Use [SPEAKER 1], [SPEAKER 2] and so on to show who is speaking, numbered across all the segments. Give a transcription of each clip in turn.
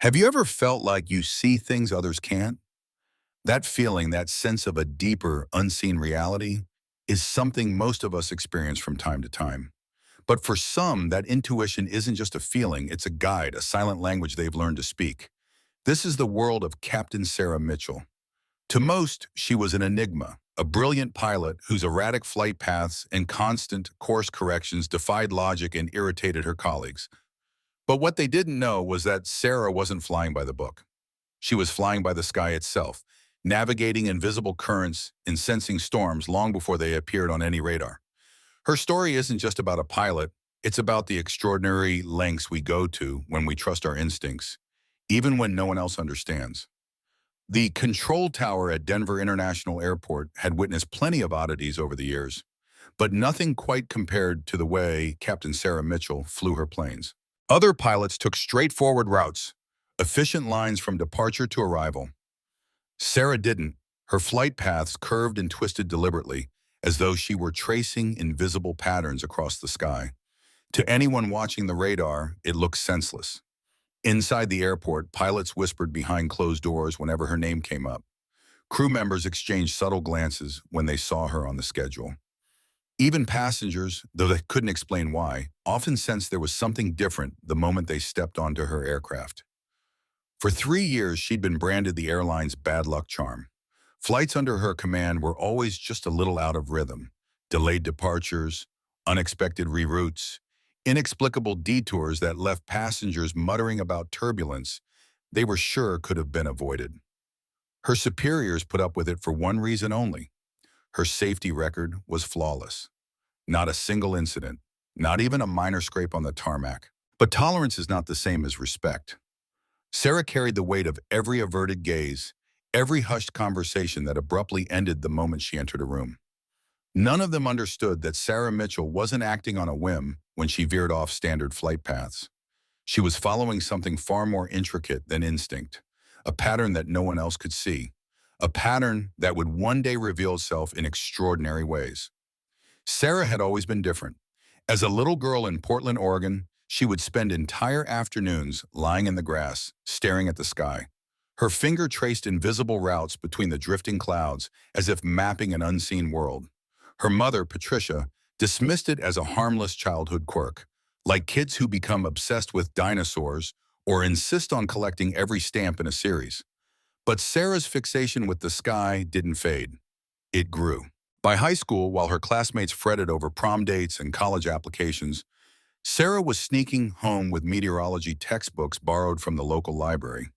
[SPEAKER 1] Have you ever felt like you see things others can't? That feeling, that sense of a deeper, unseen reality, is something most of us experience from time to time. But for some, that intuition isn't just a feeling, it's a guide, a silent language they've learned to speak. This is the world of Captain Sarah Mitchell. To most, she was an enigma, a brilliant pilot whose erratic flight paths and constant course corrections defied logic and irritated her colleagues. But what they didn't know was that Sarah wasn't flying by the book. She was flying by the sky itself, navigating invisible currents and sensing storms long before they appeared on any radar. Her story isn't just about a pilot, it's about the extraordinary lengths we go to when we trust our instincts, even when no one else understands. The control tower at Denver International Airport had witnessed plenty of oddities over the years, but nothing quite compared to the way Captain Sarah Mitchell flew her planes. Other pilots took straightforward routes, efficient lines from departure to arrival. Sarah didn't. Her flight paths curved and twisted deliberately, as though she were tracing invisible patterns across the sky. To anyone watching the radar, it looked senseless. Inside the airport, pilots whispered behind closed doors whenever her name came up. Crew members exchanged subtle glances when they saw her on the schedule. Even passengers, though they couldn't explain why, often sensed there was something different the moment they stepped onto her aircraft. For 3 years, she'd been branded the airline's bad luck charm. Flights under her command were always just a little out of rhythm. Delayed departures, unexpected reroutes, inexplicable detours that left passengers muttering about turbulence they were sure could have been avoided. Her superiors put up with it for one reason only. Her safety record was flawless. Not a single incident, not even a minor scrape on the tarmac. But tolerance is not the same as respect. Sarah carried the weight of every averted gaze, every hushed conversation that abruptly ended the moment she entered a room. None of them understood that Sarah Mitchell wasn't acting on a whim when she veered off standard flight paths. She was following something far more intricate than instinct, a pattern that no one else could see, a pattern that would one day reveal itself in extraordinary ways. Sarah had always been different. As a little girl in Portland, Oregon, she would spend entire afternoons lying in the grass, staring at the sky. Her finger traced invisible routes between the drifting clouds as if mapping an unseen world. Her mother, Patricia, dismissed it as a harmless childhood quirk, like kids who become obsessed with dinosaurs or insist on collecting every stamp in a series. But Sarah's fixation with the sky didn't fade. It grew. By high school, while her classmates fretted over prom dates and college applications, Sarah was sneaking home with meteorology textbooks borrowed from the local library.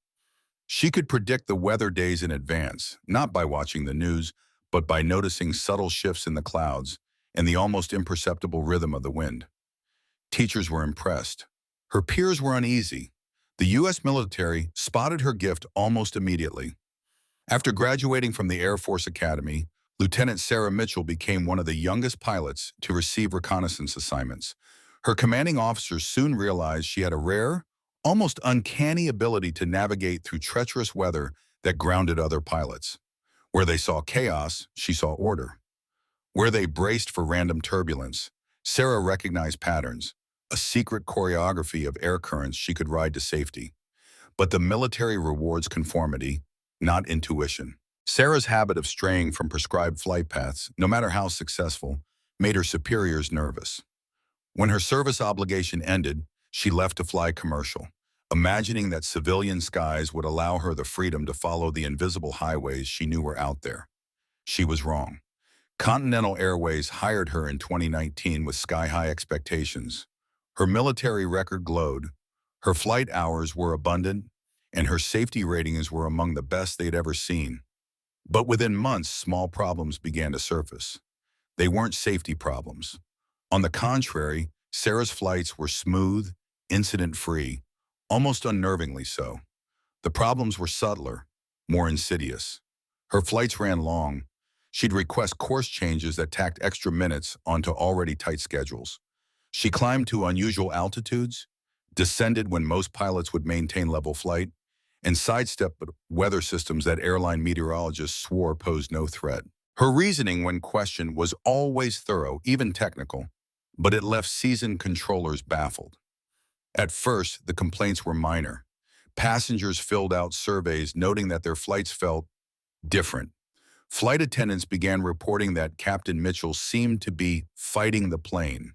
[SPEAKER 1] She could predict the weather days in advance, not by watching the news, but by noticing subtle shifts in the clouds and the almost imperceptible rhythm of the wind. Teachers were impressed. Her peers were uneasy. The U.S. military spotted her gift almost immediately. After graduating from the Air Force Academy, Lieutenant Sarah Mitchell became one of the youngest pilots to receive reconnaissance assignments. Her commanding officers soon realized she had a rare, almost uncanny ability to navigate through treacherous weather that grounded other pilots. Where they saw chaos, she saw order. Where they braced for random turbulence, Sarah recognized patterns, a secret choreography of air currents she could ride to safety. But the military rewards conformity, not intuition. Sarah's habit of straying from prescribed flight paths, no matter how successful, made her superiors nervous. When her service obligation ended, she left to fly commercial, imagining that civilian skies would allow her the freedom to follow the invisible highways she knew were out there. She was wrong. Continental Airways hired her in 2019 with sky-high expectations. Her military record glowed, her flight hours were abundant, and her safety ratings were among the best they'd ever seen. But within months, small problems began to surface. They weren't safety problems. On the contrary, Sarah's flights were smooth, incident-free, almost unnervingly so. The problems were subtler, more insidious. Her flights ran long. She'd request course changes that tacked extra minutes onto already tight schedules. She climbed to unusual altitudes, descended when most pilots would maintain level flight, and sidestepped weather systems that airline meteorologists swore posed no threat. Her reasoning when questioned was always thorough, even technical, but it left seasoned controllers baffled. At first, the complaints were minor. Passengers filled out surveys noting that their flights felt different. Flight attendants began reporting that Captain Mitchell seemed to be fighting the plane,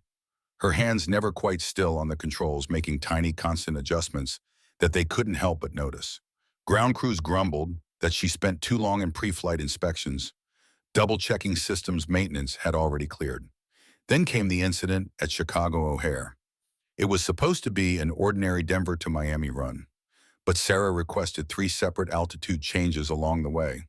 [SPEAKER 1] her hands never quite still on the controls, making tiny, constant adjustments that they couldn't help but notice. Ground crews grumbled that she spent too long in pre-flight inspections, double-checking systems maintenance had already cleared. Then came the incident at Chicago O'Hare. It was supposed to be an ordinary Denver to Miami run, but Sarah requested 3 separate altitude changes along the way.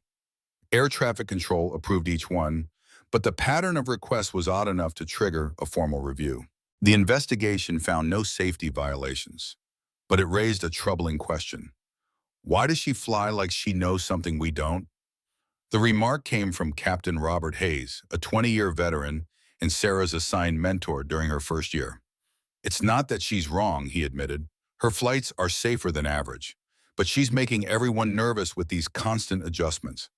[SPEAKER 1] Air traffic control approved each one, but the pattern of requests was odd enough to trigger a formal review. The investigation found no safety violations, but it raised a troubling question. Why does she fly like she knows something we don't? The remark came from Captain Robert Hayes, a 20-year veteran and Sarah's assigned mentor during her first year. It's not that she's wrong, he admitted. Her flights are safer than average, but she's making everyone nervous with these constant adjustments.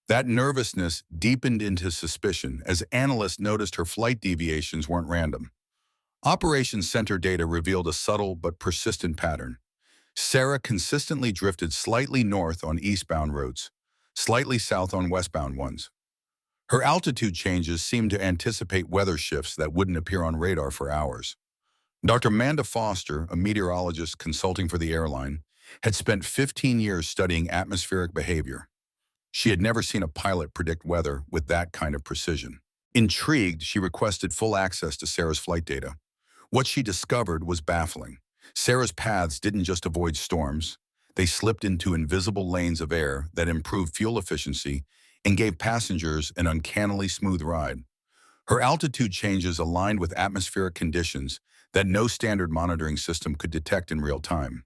[SPEAKER 1] That nervousness deepened into suspicion as analysts noticed her flight deviations weren't random. Operations Center data revealed a subtle but persistent pattern. Sarah consistently drifted slightly north on eastbound routes, slightly south on westbound ones. Her altitude changes seemed to anticipate weather shifts that wouldn't appear on radar for hours. Dr. Amanda Foster, a meteorologist consulting for the airline, had spent 15 years studying atmospheric behavior. She had never seen a pilot predict weather with that kind of precision. Intrigued, she requested full access to Sarah's flight data. What she discovered was baffling. Sarah's paths didn't just avoid storms. They slipped into invisible lanes of air that improved fuel efficiency and gave passengers an uncannily smooth ride. Her altitude changes aligned with atmospheric conditions that no standard monitoring system could detect in real time.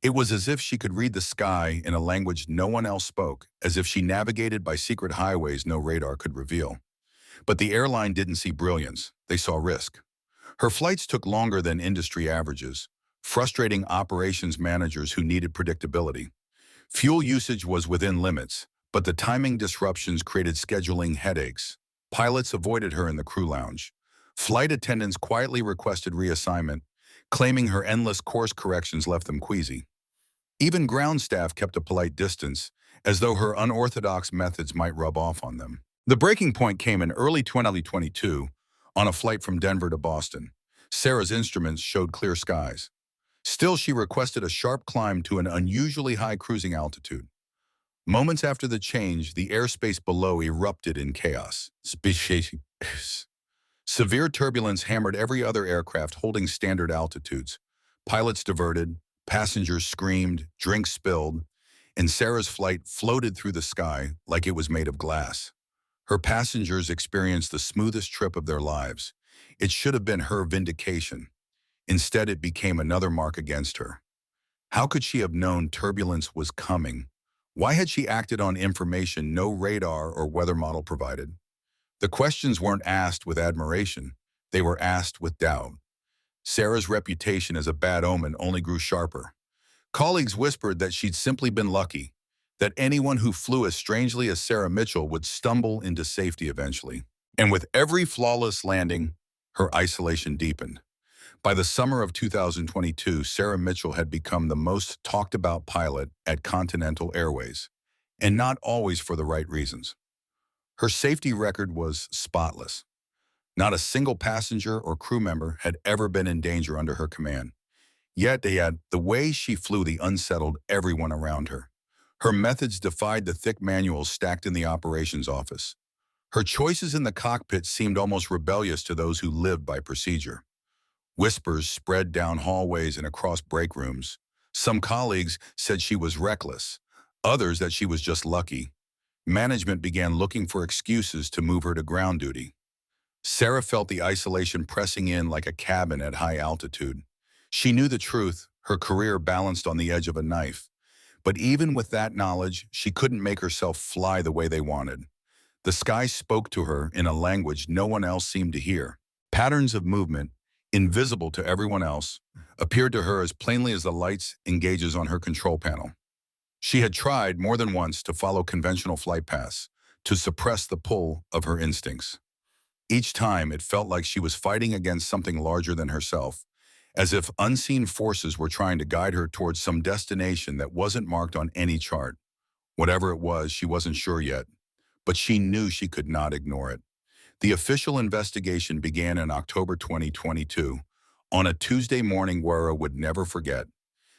[SPEAKER 1] It was as if she could read the sky in a language no one else spoke, as if she navigated by secret highways no radar could reveal. But the airline didn't see brilliance, they saw risk. Her flights took longer than industry averages, frustrating operations managers who needed predictability. Fuel usage was within limits, but the timing disruptions created scheduling headaches. Pilots avoided her in the crew lounge. Flight attendants quietly requested reassignment, claiming her endless course corrections left them queasy. Even ground staff kept a polite distance, as though her unorthodox methods might rub off on them. The breaking point came in early 2022 on a flight from Denver to Boston. Sarah's instruments showed clear skies. Still, she requested a sharp climb to an unusually high cruising altitude. Moments after the change, the airspace below erupted in chaos. Severe turbulence hammered every other aircraft holding standard altitudes. Pilots diverted, passengers screamed, drinks spilled, and Sarah's flight floated through the sky like it was made of glass. Her passengers experienced the smoothest trip of their lives. It should have been her vindication. Instead, it became another mark against her. How could she have known turbulence was coming? Why had she acted on information no radar or weather model provided? The questions weren't asked with admiration. They were asked with doubt. Sarah's reputation as a bad omen only grew sharper. Colleagues whispered that she'd simply been lucky, that anyone who flew as strangely as Sarah Mitchell would stumble into safety eventually. And with every flawless landing, her isolation deepened. By the summer of 2022, Sarah Mitchell had become the most talked about pilot at Continental Airways, and not always for the right reasons. Her safety record was spotless. Not a single passenger or crew member had ever been in danger under her command. Yet the way she flew unsettled everyone around her. Her methods defied the thick manuals stacked in the operations office. Her choices in the cockpit seemed almost rebellious to those who lived by procedure. Whispers spread down hallways and across break rooms. Some colleagues said she was reckless, others that she was just lucky. Management began looking for excuses to move her to ground duty. Sarah felt the isolation pressing in like a cabin at high altitude. She knew the truth, her career balanced on the edge of a knife. But even with that knowledge, she couldn't make herself fly the way they wanted. The sky spoke to her in a language no one else seemed to hear. Patterns of movement, invisible to everyone else, appeared to her as plainly as the lights and gauges on her control panel. She had tried more than once to follow conventional flight paths, to suppress the pull of her instincts. Each time, it felt like she was fighting against something larger than herself, as if unseen forces were trying to guide her towards some destination that wasn't marked on any chart. Whatever it was, she wasn't sure yet, but she knew she could not ignore it. The official investigation began in October 2022, on a Tuesday morning Wara would never forget.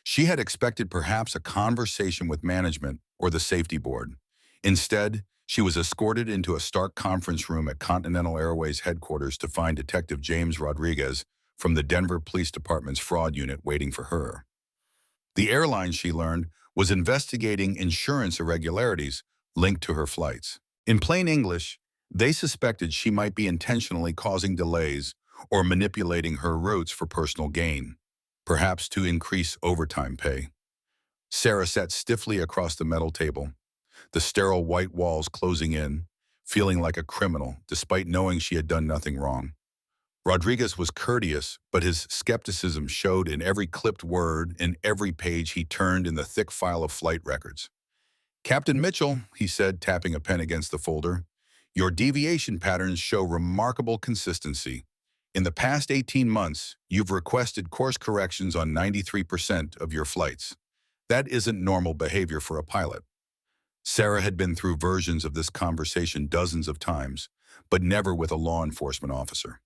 [SPEAKER 1] She had expected perhaps a conversation with management or the safety board. Instead, she was escorted into a stark conference room at Continental Airways headquarters to find Detective James Rodriguez from the Denver Police Department's fraud unit waiting for her. The airline, she learned, was investigating insurance irregularities linked to her flights. In plain English, they suspected she might be intentionally causing delays or manipulating her routes for personal gain, perhaps to increase overtime pay. Sarah sat stiffly across the metal table, the sterile white walls closing in, feeling like a criminal despite knowing she had done nothing wrong. Rodriguez was courteous, but his skepticism showed in every clipped word, in every page he turned in the thick file of flight records. "Captain Mitchell," he said, tapping a pen against the folder, "your deviation patterns show remarkable consistency. In the past 18 months, you've requested course corrections on 93% of your flights. That isn't normal behavior for a pilot." Sarah had been through versions of this conversation dozens of times, but never with a law enforcement officer.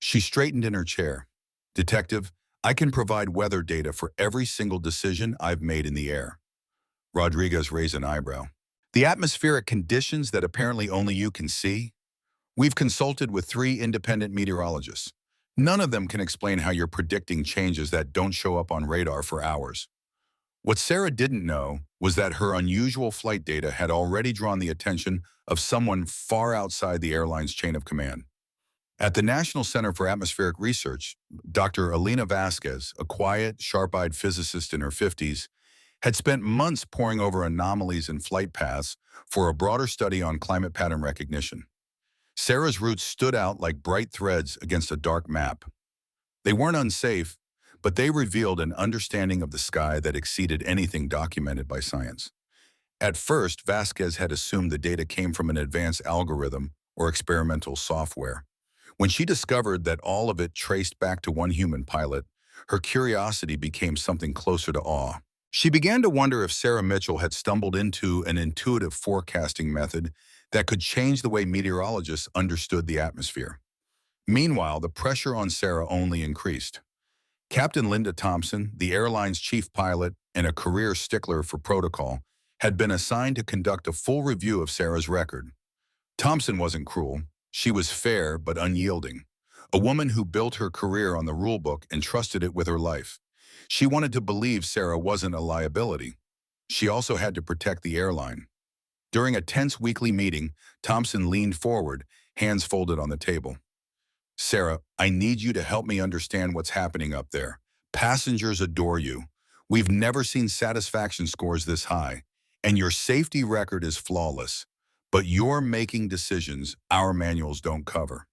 [SPEAKER 1] She straightened in her chair. "Detective, I can provide weather data for every single decision I've made in the air." Rodriguez raised an eyebrow. "The atmospheric conditions that apparently only you can see? We've consulted with 3 independent meteorologists. None of them can explain how you're predicting changes that don't show up on radar for hours." What Sarah didn't know was that her unusual flight data had already drawn the attention of someone far outside the airline's chain of command. At the National Center for Atmospheric Research, Dr. Alina Vasquez, a quiet, sharp-eyed physicist in her 50s, had spent months poring over anomalies in flight paths for a broader study on climate pattern recognition. Sarah's routes stood out like bright threads against a dark map. They weren't unsafe, but they revealed an understanding of the sky that exceeded anything documented by science. At first, Vasquez had assumed the data came from an advanced algorithm or experimental software. When she discovered that all of it traced back to one human pilot, her curiosity became something closer to awe. She began to wonder if Sarah Mitchell had stumbled into an intuitive forecasting method that could change the way meteorologists understood the atmosphere. Meanwhile, the pressure on Sarah only increased. Captain Linda Thompson, the airline's chief pilot and a career stickler for protocol, had been assigned to conduct a full review of Sarah's record. Thompson wasn't cruel. She was fair but unyielding, a woman who built her career on the rulebook and trusted it with her life. She wanted to believe Sarah wasn't a liability. She also had to protect the airline. During a tense weekly meeting, Thompson leaned forward, hands folded on the table. "Sarah, I need you to help me understand what's happening up there. Passengers adore you. We've never seen satisfaction scores this high, and your safety record is flawless. But you're making decisions our manuals don't cover."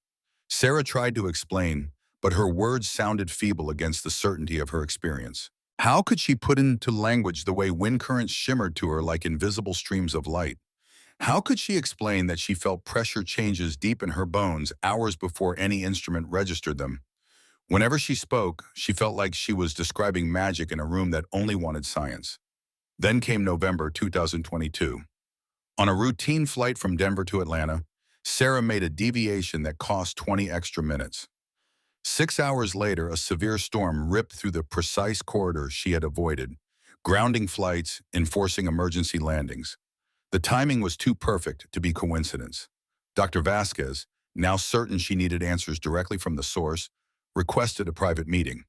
[SPEAKER 1] Sarah tried to explain, but her words sounded feeble against the certainty of her experience. How could she put into language the way wind currents shimmered to her like invisible streams of light? How could she explain that she felt pressure changes deep in her bones hours before any instrument registered them? Whenever she spoke, she felt like she was describing magic in a room that only wanted science. Then came November 2022. On a routine flight from Denver to Atlanta, Sarah made a deviation that cost 20 extra minutes. 6 hours later, a severe storm ripped through the precise corridor she had avoided, grounding flights, enforcing emergency landings. The timing was too perfect to be coincidence. Dr. Vasquez, now certain she needed answers directly from the source, requested a private meeting.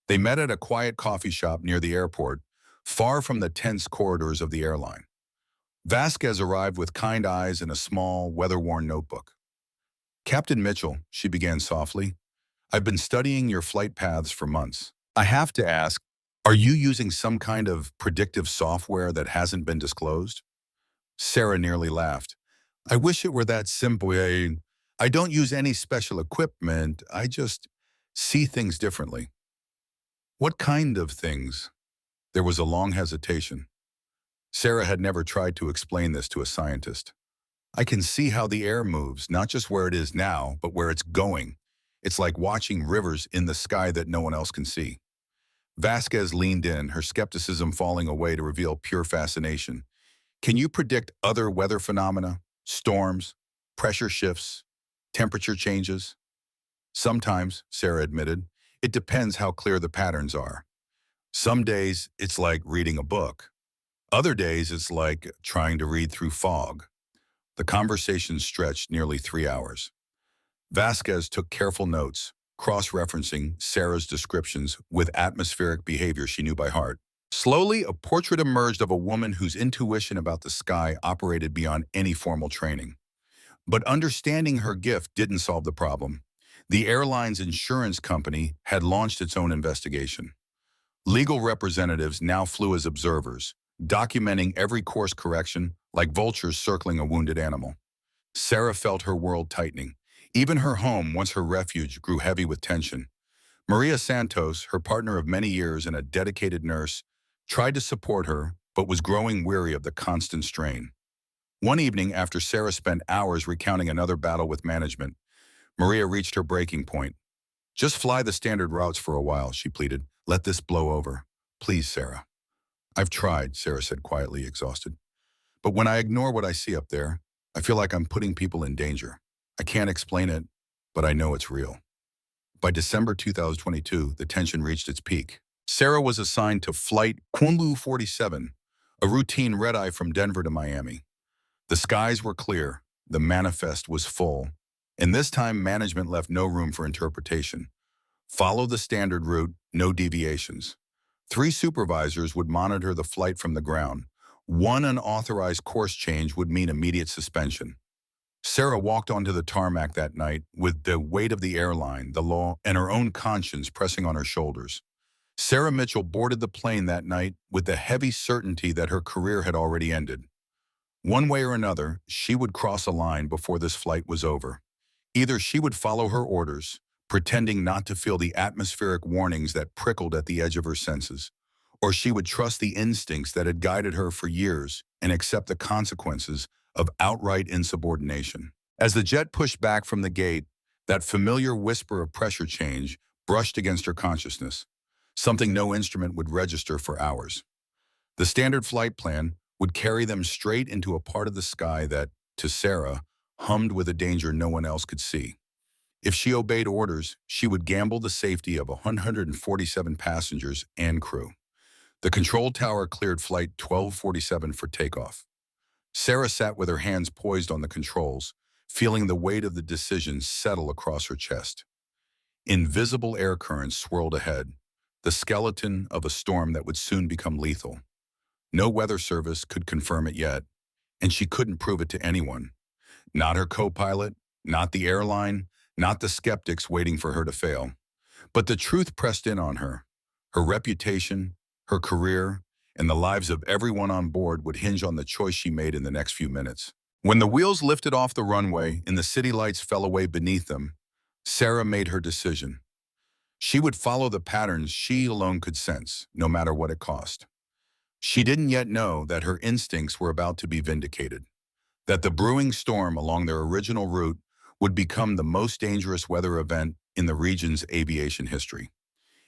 [SPEAKER 1] They met at a quiet coffee shop near the airport, far from the tense corridors of the airline. Vasquez arrived with kind eyes and a small, weather-worn notebook. "Captain Mitchell," she began softly, "I've been studying your flight paths for months. I have to ask, are you using some kind of predictive software that hasn't been disclosed?" Sarah nearly laughed. "I wish it were that simple. I don't use any special equipment. I just see things differently." "What kind of things?" There was a long hesitation. Sarah had never tried to explain this to a scientist. "I can see how the air moves, not just where it is now, but where it's going. It's like watching rivers in the sky that no one else can see. Vasquez leaned in, her skepticism falling away to reveal pure fascination. Can you predict other weather phenomena? Storms, pressure shifts, temperature changes? Sometimes, Sarah admitted, it depends how clear the patterns are. Some days, it's like reading a book. Other days, it's like trying to read through fog. The conversation stretched nearly 3 hours. Vasquez took careful notes, cross-referencing Sarah's descriptions with atmospheric behavior she knew by heart. Slowly, a portrait emerged of a woman whose intuition about the sky operated beyond any formal training. But understanding her gift didn't solve the problem. The airline's insurance company had launched its own investigation. Legal representatives now flew as observers, documenting every course correction like vultures circling a wounded animal. Sarah felt her world tightening. Even her home, once her refuge, grew heavy with tension. Maria Santos, her partner of many years and a dedicated nurse, tried to support her, but was growing weary of the constant strain. One evening, after Sarah spent hours recounting another battle with management, Maria reached her breaking point. Just fly the standard routes for a while, she pleaded. Let this blow over. Please, Sarah. I've tried, Sarah said quietly, exhausted. But when I ignore what I see up there, I feel like I'm putting people in danger. I can't explain it, but I know it's real. By December 2022, the tension reached its peak. Sarah was assigned to Flight Kunlu 47, a routine red-eye from Denver to Miami. The skies were clear, the manifest was full, and this time management left no room for interpretation. Follow the standard route, no deviations. 3 supervisors would monitor the flight from the ground. One unauthorized course change would mean immediate suspension. Sarah walked onto the tarmac that night with the weight of the airline, the law, and her own conscience pressing on her shoulders. Sarah Mitchell boarded the plane that night with the heavy certainty that her career had already ended. One way or another, she would cross a line before this flight was over. Either she would follow her orders, pretending not to feel the atmospheric warnings that prickled at the edge of her senses, or she would trust the instincts that had guided her for years and accept the consequences of outright insubordination. As the jet pushed back from the gate, that familiar whisper of pressure change brushed against her consciousness, something no instrument would register for hours. The standard flight plan would carry them straight into a part of the sky that, to Sarah, hummed with a danger no one else could see. If she obeyed orders, she would gamble the safety of 147 passengers and crew. The control tower cleared Flight 1247 for takeoff. Sarah sat with her hands poised on the controls, feeling the weight of the decision settle across her chest. Invisible air currents swirled ahead, the skeleton of a storm that would soon become lethal. No weather service could confirm it yet, and she couldn't prove it to anyone. Not her co-pilot, not the airline, not the skeptics waiting for her to fail. But the truth pressed in on her. Her reputation, her career, and the lives of everyone on board would hinge on the choice she made in the next few minutes. When the wheels lifted off the runway and the city lights fell away beneath them, Sarah made her decision. She would follow the patterns she alone could sense, no matter what it cost. She didn't yet know that her instincts were about to be vindicated, that the brewing storm along their original route would become the most dangerous weather event in the region's aviation history,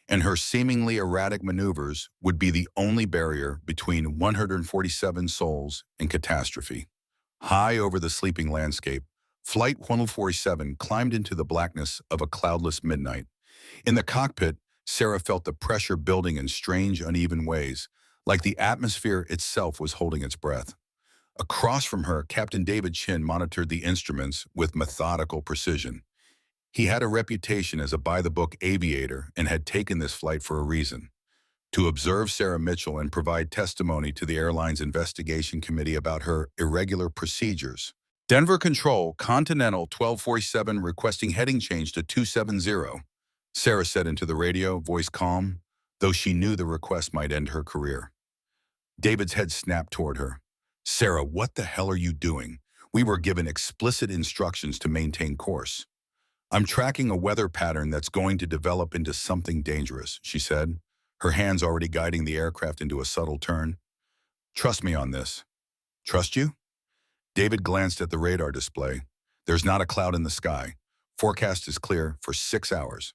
[SPEAKER 1] and her seemingly erratic maneuvers would be the only barrier between 147 souls and catastrophe. High over the sleeping landscape, Flight 147 climbed into the blackness of a cloudless midnight. In the cockpit, Sarah felt the pressure building in strange, uneven ways, like the atmosphere itself was holding its breath. Across from her, Captain David Chin monitored the instruments with methodical precision. He had a reputation as a by-the-book aviator and had taken this flight for a reason: to observe Sarah Mitchell and provide testimony to the airline's investigation committee about her irregular procedures. Denver Control, Continental 1247 requesting heading change to 270, Sarah said into the radio, voice calm, though she knew the request might end her career. David's head snapped toward her. Sarah, what the hell are you doing? We were given explicit instructions to maintain course. I'm tracking a weather pattern that's going to develop into something dangerous, she said, her hands already guiding the aircraft into a subtle turn. Trust me on this. Trust you? David glanced at the radar display. There's not a cloud in the sky. Forecast is clear for 6 hours.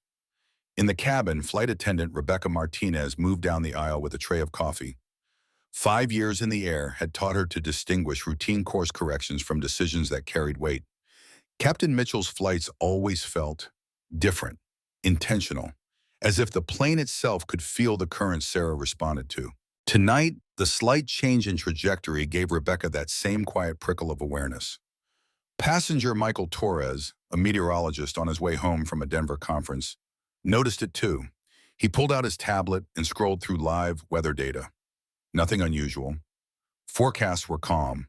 [SPEAKER 1] In the cabin, flight attendant Rebecca Martinez moved down the aisle with a tray of coffee. 5 years in the air had taught her to distinguish routine course corrections from decisions that carried weight. Captain Mitchell's flights always felt different, intentional, as if the plane itself could feel the currents Sarah responded to. Tonight, the slight change in trajectory gave Rebecca that same quiet prickle of awareness. Passenger Michael Torres, a meteorologist on his way home from a Denver conference, noticed it too. He pulled out his tablet and scrolled through live weather data. Nothing unusual. Forecasts were calm,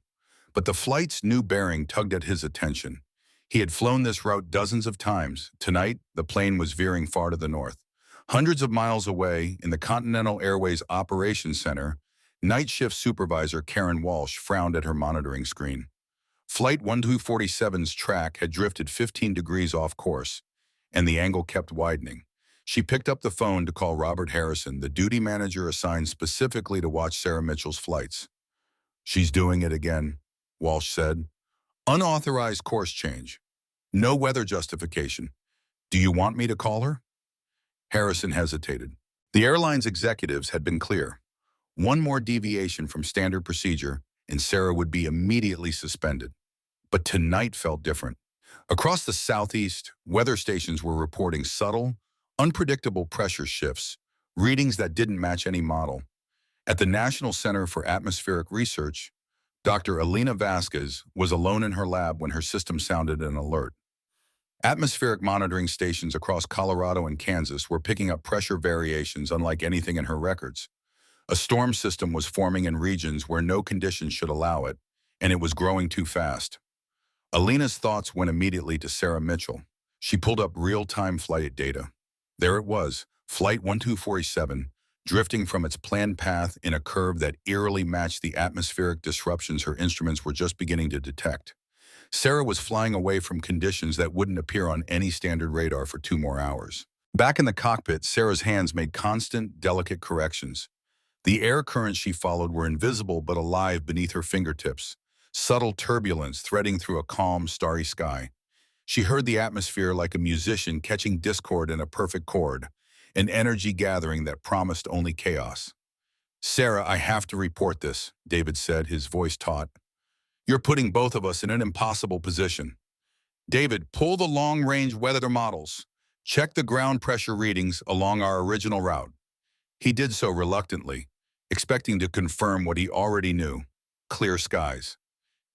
[SPEAKER 1] but the flight's new bearing tugged at his attention. He had flown this route dozens of times. Tonight, the plane was veering far to the north. Hundreds of miles away, in the Continental Airways Operations Center, night shift supervisor Karen Walsh frowned at her monitoring screen. Flight 1247's track had drifted 15 degrees off course, and the angle kept widening. She picked up the phone to call Robert Harrison, the duty manager assigned specifically to watch Sarah Mitchell's flights. "She's doing it again," Walsh said. "Unauthorized course change. No weather justification. Do you want me to call her?" Harrison hesitated. The airline's executives had been clear. One more deviation from standard procedure, and Sarah would be immediately suspended. But tonight felt different. Across the southeast, weather stations were reporting subtle, unpredictable pressure shifts, readings that didn't match any model. At the National Center for Atmospheric Research, Dr. Alina Vasquez was alone in her lab when her system sounded an alert. Atmospheric monitoring stations across Colorado and Kansas were picking up pressure variations unlike anything in her records. A storm system was forming in regions where no conditions should allow it, and it was growing too fast. Alina's thoughts went immediately to Sarah Mitchell. She pulled up real-time flight data. There it was, Flight 1247, drifting from its planned path in a curve that eerily matched the atmospheric disruptions her instruments were just beginning to detect. Sarah was flying away from conditions that wouldn't appear on any standard radar for 2 more hours. Back in the cockpit, Sarah's hands made constant, delicate corrections. The air currents she followed were invisible but alive beneath her fingertips, subtle turbulence threading through a calm, starry sky. She heard the atmosphere like a musician catching discord in a perfect chord, an energy gathering that promised only chaos. "Sarah, I have to report this," David said, his voice taut. "You're putting both of us in an impossible position." "David, pull the long-range weather models. Check the ground pressure readings along our original route." He did so reluctantly, expecting to confirm what he already knew: clear skies.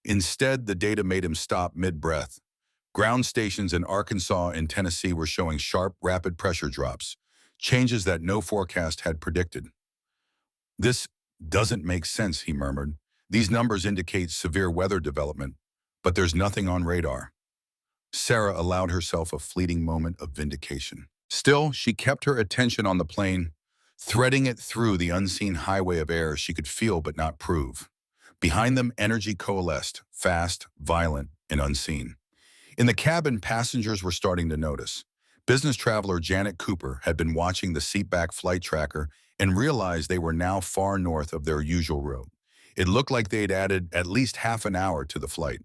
[SPEAKER 1] Instead, the data made him stop mid-breath. Ground stations in Arkansas and Tennessee were showing sharp, rapid pressure drops, changes that no forecast had predicted. "This doesn't make sense," he murmured. "These numbers indicate severe weather development, but there's nothing on radar." Sarah allowed herself a fleeting moment of vindication. Still, she kept her attention on the plane, threading it through the unseen highway of air she could feel but not prove. Behind them, energy coalesced, fast, violent, and unseen. In the cabin, passengers were starting to notice. Business traveler Janet Cooper had been watching the seatback flight tracker and realized they were now far north of their usual route. It looked like they'd added at least half an hour to the flight.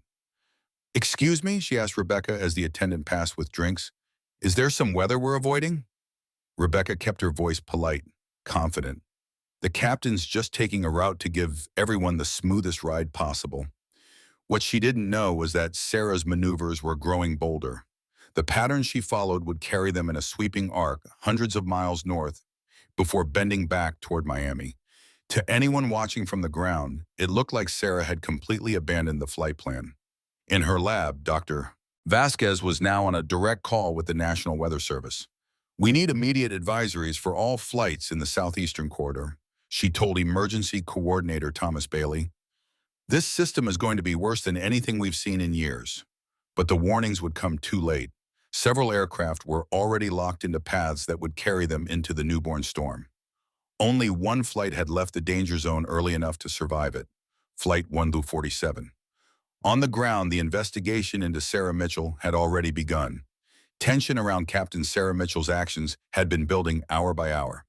[SPEAKER 1] "Excuse me," she asked Rebecca as the attendant passed with drinks. "Is there some weather we're avoiding?" Rebecca kept her voice polite, confident. "The captain's just taking a route to give everyone the smoothest ride possible." What she didn't know was that Sarah's maneuvers were growing bolder. The pattern she followed would carry them in a sweeping arc hundreds of miles north before bending back toward Miami. To anyone watching from the ground, it looked like Sarah had completely abandoned the flight plan. In her lab, Dr. Vasquez was now on a direct call with the National Weather Service. "We need immediate advisories for all flights in the southeastern corridor," she told Emergency Coordinator Thomas Bailey. "This system is going to be worse than anything we've seen in years." But the warnings would come too late. Several aircraft were already locked into paths that would carry them into the newborn storm. Only one flight had left the danger zone early enough to survive it, Flight 1247. On the ground, the investigation into Sarah Mitchell had already begun. Tension around Captain Sarah Mitchell's actions had been building hour by hour.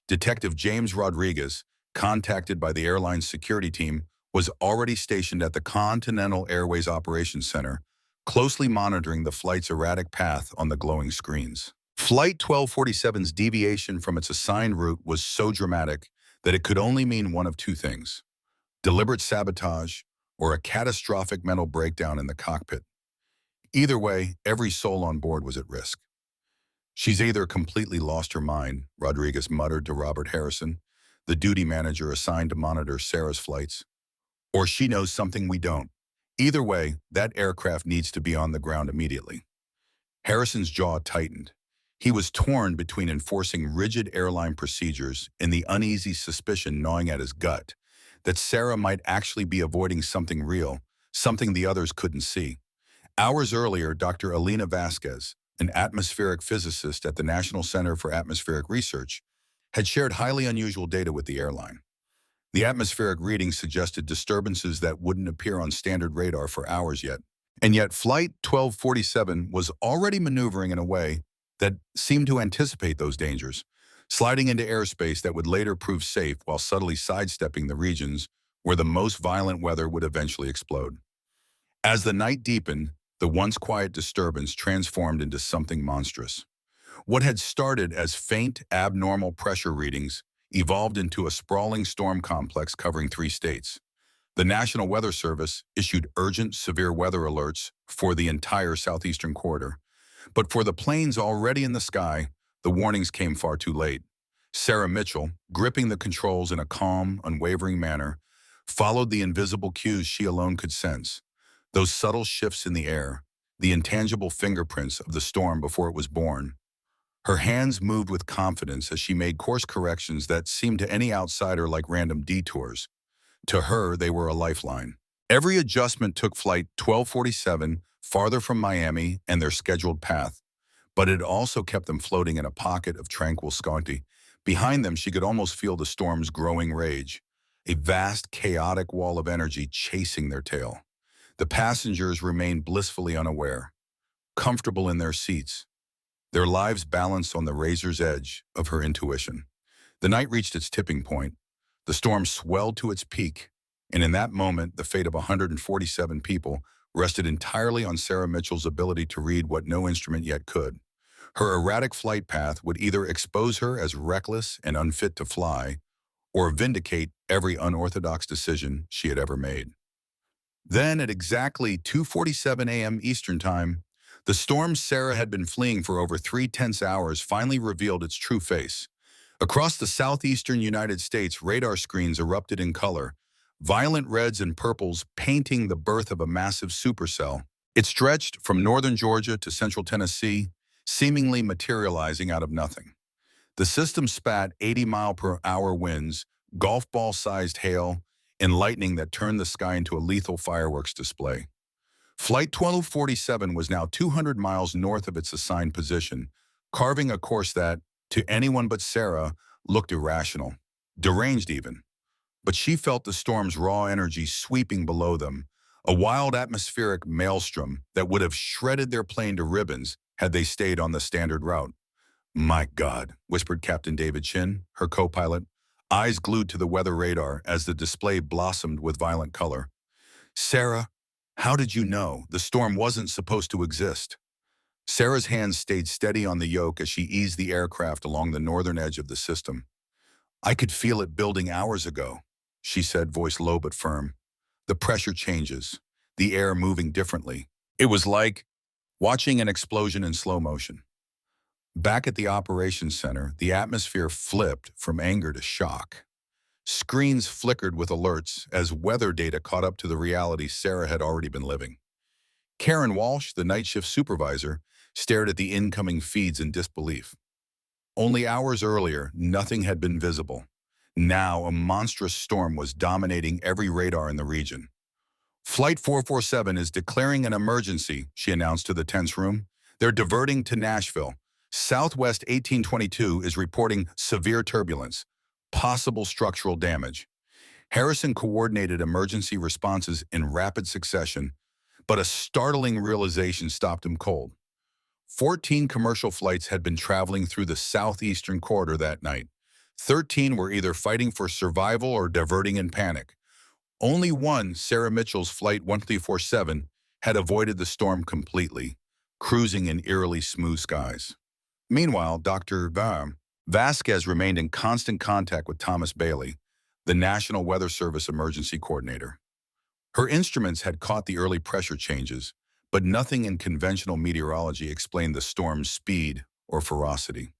[SPEAKER 1] Detective James Rodriguez, contacted by the airline's security team, was already stationed at the Continental Airways Operations Center, closely monitoring the flight's erratic path on the glowing screens. Flight 1247's deviation from its assigned route was so dramatic that it could only mean one of two things: deliberate sabotage or a catastrophic mental breakdown in the cockpit. Either way, every soul on board was at risk. "She's either completely lost her mind," Rodriguez muttered to Robert Harrison, the duty manager assigned to monitor Sarah's flights, "or she knows something we don't. Either way, that aircraft needs to be on the ground immediately." Harrison's jaw tightened. He was torn between enforcing rigid airline procedures and the uneasy suspicion gnawing at his gut that Sarah might actually be avoiding something real, something the others couldn't see. Hours earlier, Dr. Alina Vasquez, an atmospheric physicist at the National Center for Atmospheric Research, had shared highly unusual data with the airline. The atmospheric readings suggested disturbances that wouldn't appear on standard radar for hours yet. And yet Flight 1247 was already maneuvering in a way that seemed to anticipate those dangers, sliding into airspace that would later prove safe while subtly sidestepping the regions where the most violent weather would eventually explode. As the night deepened, the once quiet disturbance transformed into something monstrous. What had started as faint, abnormal pressure readings evolved into a sprawling storm complex covering 3 states. The National Weather Service issued urgent severe weather alerts for the entire southeastern corridor. But for the planes already in the sky, the warnings came far too late. Sarah Mitchell, gripping the controls in a calm, unwavering manner, followed the invisible cues she alone could sense. Those subtle shifts in the air, the intangible fingerprints of the storm before it was born. Her hands moved with confidence as she made course corrections that seemed to any outsider like random detours. To her, they were a lifeline. Every adjustment took Flight 1247 farther from Miami and their scheduled path, but it also kept them floating in a pocket of tranquil scanty. Behind them, she could almost feel the storm's growing rage, a vast, chaotic wall of energy chasing their tail. The passengers remained blissfully unaware, comfortable in their seats, their lives balanced on the razor's edge of her intuition. The night reached its tipping point. The storm swelled to its peak, and in that moment, the fate of 147 people rested entirely on Sarah Mitchell's ability to read what no instrument yet could. Her erratic flight path would either expose her as reckless and unfit to fly, or vindicate every unorthodox decision she had ever made. Then, at exactly 2:47 a.m. Eastern Time, the storm Sarah had been fleeing for over 3 tense hours finally revealed its true face. Across the southeastern United States, radar screens erupted in color, violent reds and purples painting the birth of a massive supercell. It stretched from northern Georgia to central Tennessee, seemingly materializing out of nothing. The system spat 80-mile-per-hour winds, golf ball-sized hail, and lightning that turned the sky into a lethal fireworks display. Flight 1247 was now 200 miles north of its assigned position, carving a course that, to anyone but Sarah, looked irrational, deranged even. But she felt the storm's raw energy sweeping below them, a wild atmospheric maelstrom that would have shredded their plane to ribbons had they stayed on the standard route. "My God," whispered Captain David Chin, her co-pilot, eyes glued to the weather radar as the display blossomed with violent color. "Sarah, how did you know the storm wasn't supposed to exist?" Sarah's hands stayed steady on the yoke as she eased the aircraft along the northern edge of the system. "I could feel it building hours ago," she said, voice low but firm. "The pressure changes, the air moving differently. It was like watching an explosion in slow motion." Back at the operations center, the atmosphere flipped from anger to shock. Screens flickered with alerts as weather data caught up to the reality Sarah had already been living. Karen Walsh, the night shift supervisor, stared at the incoming feeds in disbelief. Only hours earlier, nothing had been visible. Now, a monstrous storm was dominating every radar in the region. "Flight 447 is declaring an emergency," she announced to the tense room. "They're diverting to Nashville. Southwest 1822 is reporting severe turbulence, possible structural damage." Harrison coordinated emergency responses in rapid succession, but a startling realization stopped him cold. 14 commercial flights had been traveling through the southeastern corridor that night. 13 were either fighting for survival or diverting in panic. Only one, Sarah Mitchell's Flight 1347, had avoided the storm completely, cruising in eerily smooth skies. Meanwhile, Dr. Vasquez remained in constant contact with Thomas Bailey, the National Weather Service Emergency Coordinator. Her instruments had caught the early pressure changes, but nothing in conventional meteorology explained the storm's speed or ferocity.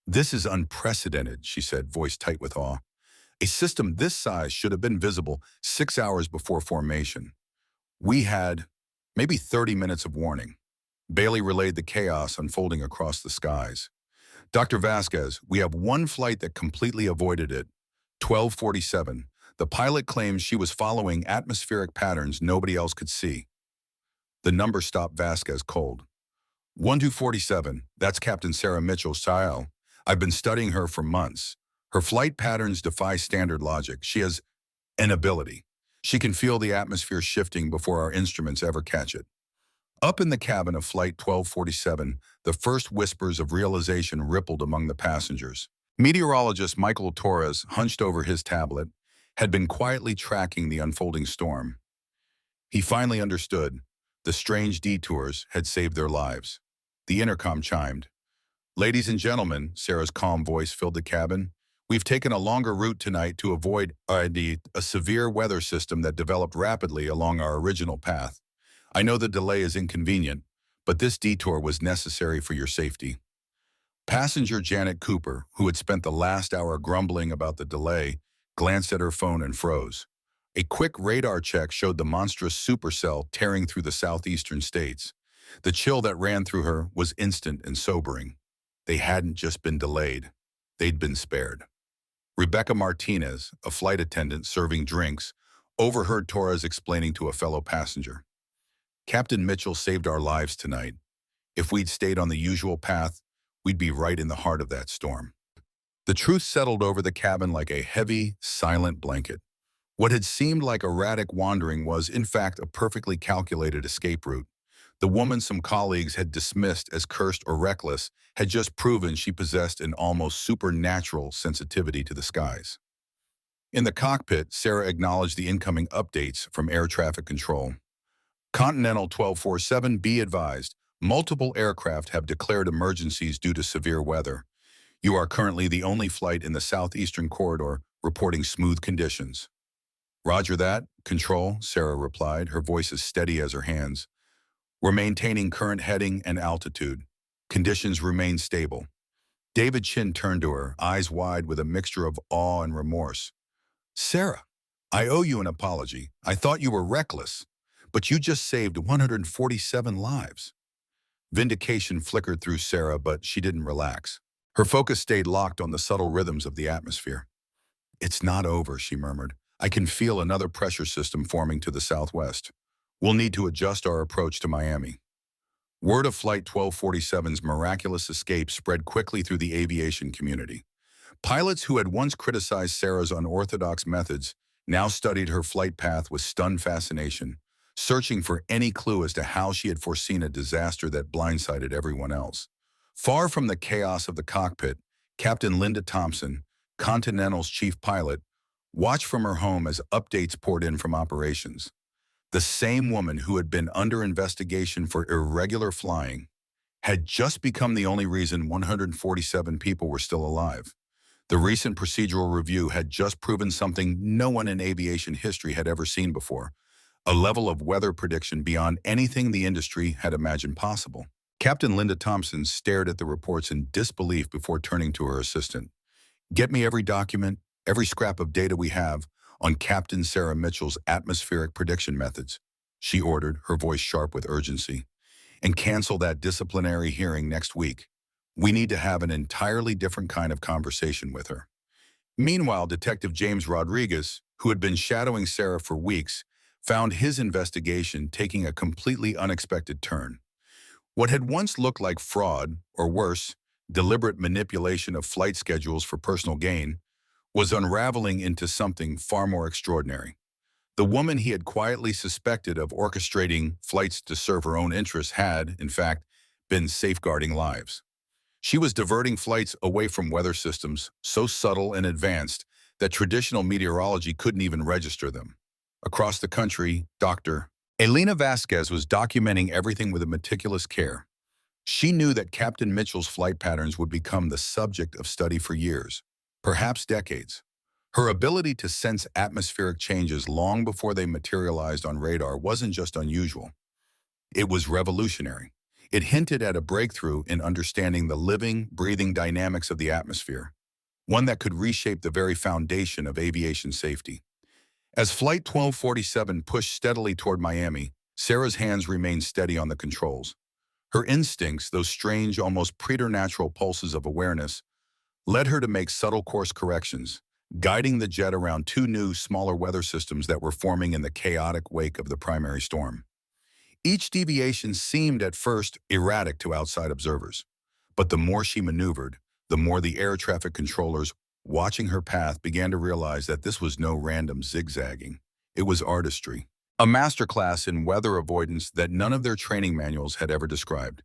[SPEAKER 1] "This is unprecedented," she said, voice tight with awe. "A system this size should have been visible 6 hours before formation. We had maybe 30 minutes of warning." Bailey relayed the chaos unfolding across the skies. "Dr. Vasquez, we have one flight that completely avoided it. 12:47. The pilot claims she was following atmospheric patterns nobody else could see." The number stopped Vasquez cold. 1247, that's Captain Sarah Mitchell Sile. "I've been studying her for months. Her flight patterns defy standard logic. She has an ability. She can feel the atmosphere shifting before our instruments ever catch it." Up in the cabin of Flight 1247, the first whispers of realization rippled among the passengers. Meteorologist Michael Torres, hunched over his tablet, had been quietly tracking the unfolding storm. He finally understood. The strange detours had saved their lives. The intercom chimed. "Ladies and gentlemen," Sarah's calm voice filled the cabin, "we've taken a longer route tonight to avoid a severe weather system that developed rapidly along our original path. I know the delay is inconvenient, but this detour was necessary for your safety." Passenger Janet Cooper, who had spent the last hour grumbling about the delay, glanced at her phone and froze. A quick radar check showed the monstrous supercell tearing through the southeastern states. The chill that ran through her was instant and sobering. They hadn't just been delayed. They'd been spared. Rebecca Martinez, a flight attendant serving drinks, overheard Torres explaining to a fellow passenger. "Captain Mitchell saved our lives tonight. If we'd stayed on the usual path, we'd be right in the heart of that storm." The truth settled over the cabin like a heavy, silent blanket. What had seemed like erratic wandering was, in fact, a perfectly calculated escape route. The woman some colleagues had dismissed as cursed or reckless had just proven she possessed an almost supernatural sensitivity to the skies. In the cockpit, Sarah acknowledged the incoming updates from air traffic control. "Continental 1247, be advised, multiple aircraft have declared emergencies due to severe weather. You are currently the only flight in the southeastern corridor reporting smooth conditions." "Roger that, Control," Sarah replied, her voice as steady as her hands. "We're maintaining current heading and altitude. Conditions remain stable." David Chin turned to her, eyes wide with a mixture of awe and remorse. "Sarah, I owe you an apology. I thought you were reckless, but you just saved 147 lives." Vindication flickered through Sarah, but she didn't relax. Her focus stayed locked on the subtle rhythms of the atmosphere. "It's not over," she murmured. "I can feel another pressure system forming to the southwest. We'll need to adjust our approach to Miami." Word of Flight 1247's miraculous escape spread quickly through the aviation community. Pilots who had once criticized Sarah's unorthodox methods now studied her flight path with stunned fascination, searching for any clue as to how she had foreseen a disaster that blindsided everyone else. Far from the chaos of the cockpit, Captain Linda Thompson, Continental's chief pilot, watched from her home as updates poured in from operations. The same woman who had been under investigation for irregular flying had just become the only reason 147 people were still alive. The recent procedural review had just proven something no one in aviation history had ever seen before, a level of weather prediction beyond anything the industry had imagined possible. Captain Linda Thompson stared at the reports in disbelief before turning to her assistant. "Get me every document, every scrap of data we have on Captain Sarah Mitchell's atmospheric prediction methods," she ordered, her voice sharp with urgency. "And cancel that disciplinary hearing next week. We need to have an entirely different kind of conversation with her." Meanwhile, Detective James Rodriguez, who had been shadowing Sarah for weeks, found his investigation taking a completely unexpected turn. What had once looked like fraud, or worse, deliberate manipulation of flight schedules for personal gain, was unraveling into something far more extraordinary. The woman he had quietly suspected of orchestrating flights to serve her own interests had, in fact, been safeguarding lives. She was diverting flights away from weather systems so subtle and advanced that traditional meteorology couldn't even register them. Across the country, Dr. Elena Vasquez was documenting everything with a meticulous care. She knew that Captain Mitchell's flight patterns would become the subject of study for years, perhaps decades. Her ability to sense atmospheric changes long before they materialized on radar wasn't just unusual. It was revolutionary. It hinted at a breakthrough in understanding the living, breathing dynamics of the atmosphere, one that could reshape the very foundation of aviation safety. As Flight 1247 pushed steadily toward Miami, Sarah's hands remained steady on the controls. Her instincts, those strange, almost preternatural pulses of awareness, led her to make subtle course corrections, guiding the jet around two new, smaller weather systems that were forming in the chaotic wake of the primary storm. Each deviation seemed at first erratic to outside observers, but the more she maneuvered, the more the air traffic controllers watching her path began to realize that this was no random zigzagging. It was artistry, a masterclass in weather avoidance that none of their training manuals had ever described.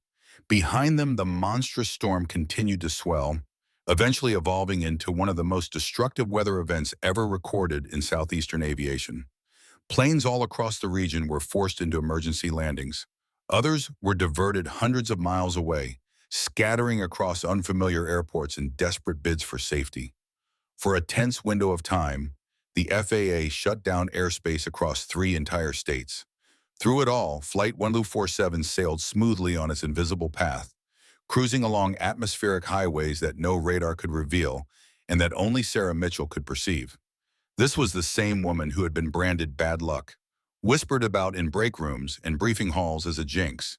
[SPEAKER 1] Behind them, the monstrous storm continued to swell, eventually evolving into one of the most destructive weather events ever recorded in southeastern aviation. Planes all across the region were forced into emergency landings. Others were diverted hundreds of miles away, scattering across unfamiliar airports in desperate bids for safety. For a tense window of time, the FAA shut down airspace across 3 entire states. Through it all, Flight 1247 sailed smoothly on its invisible path, cruising along atmospheric highways that no radar could reveal and that only Sarah Mitchell could perceive. This was the same woman who had been branded bad luck, whispered about in break rooms and briefing halls as a jinx.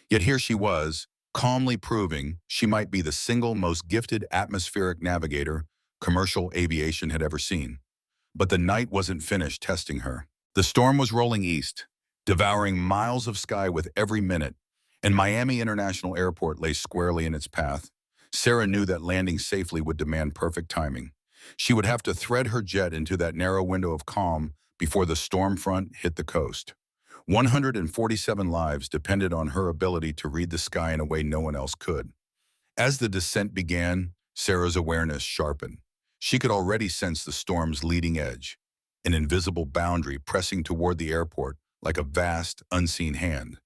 [SPEAKER 1] Yet here she was, calmly proving she might be the single most gifted atmospheric navigator commercial aviation had ever seen. But the night wasn't finished testing her. The storm was rolling east, devouring miles of sky with every minute, and Miami International Airport lay squarely in its path. Sarah knew that landing safely would demand perfect timing. She would have to thread her jet into that narrow window of calm before the storm front hit the coast. 147 lives depended on her ability to read the sky in a way no one else could. As the descent began, Sarah's awareness sharpened. She could already sense the storm's leading edge, an invisible boundary pressing toward the airport like a vast, unseen hand.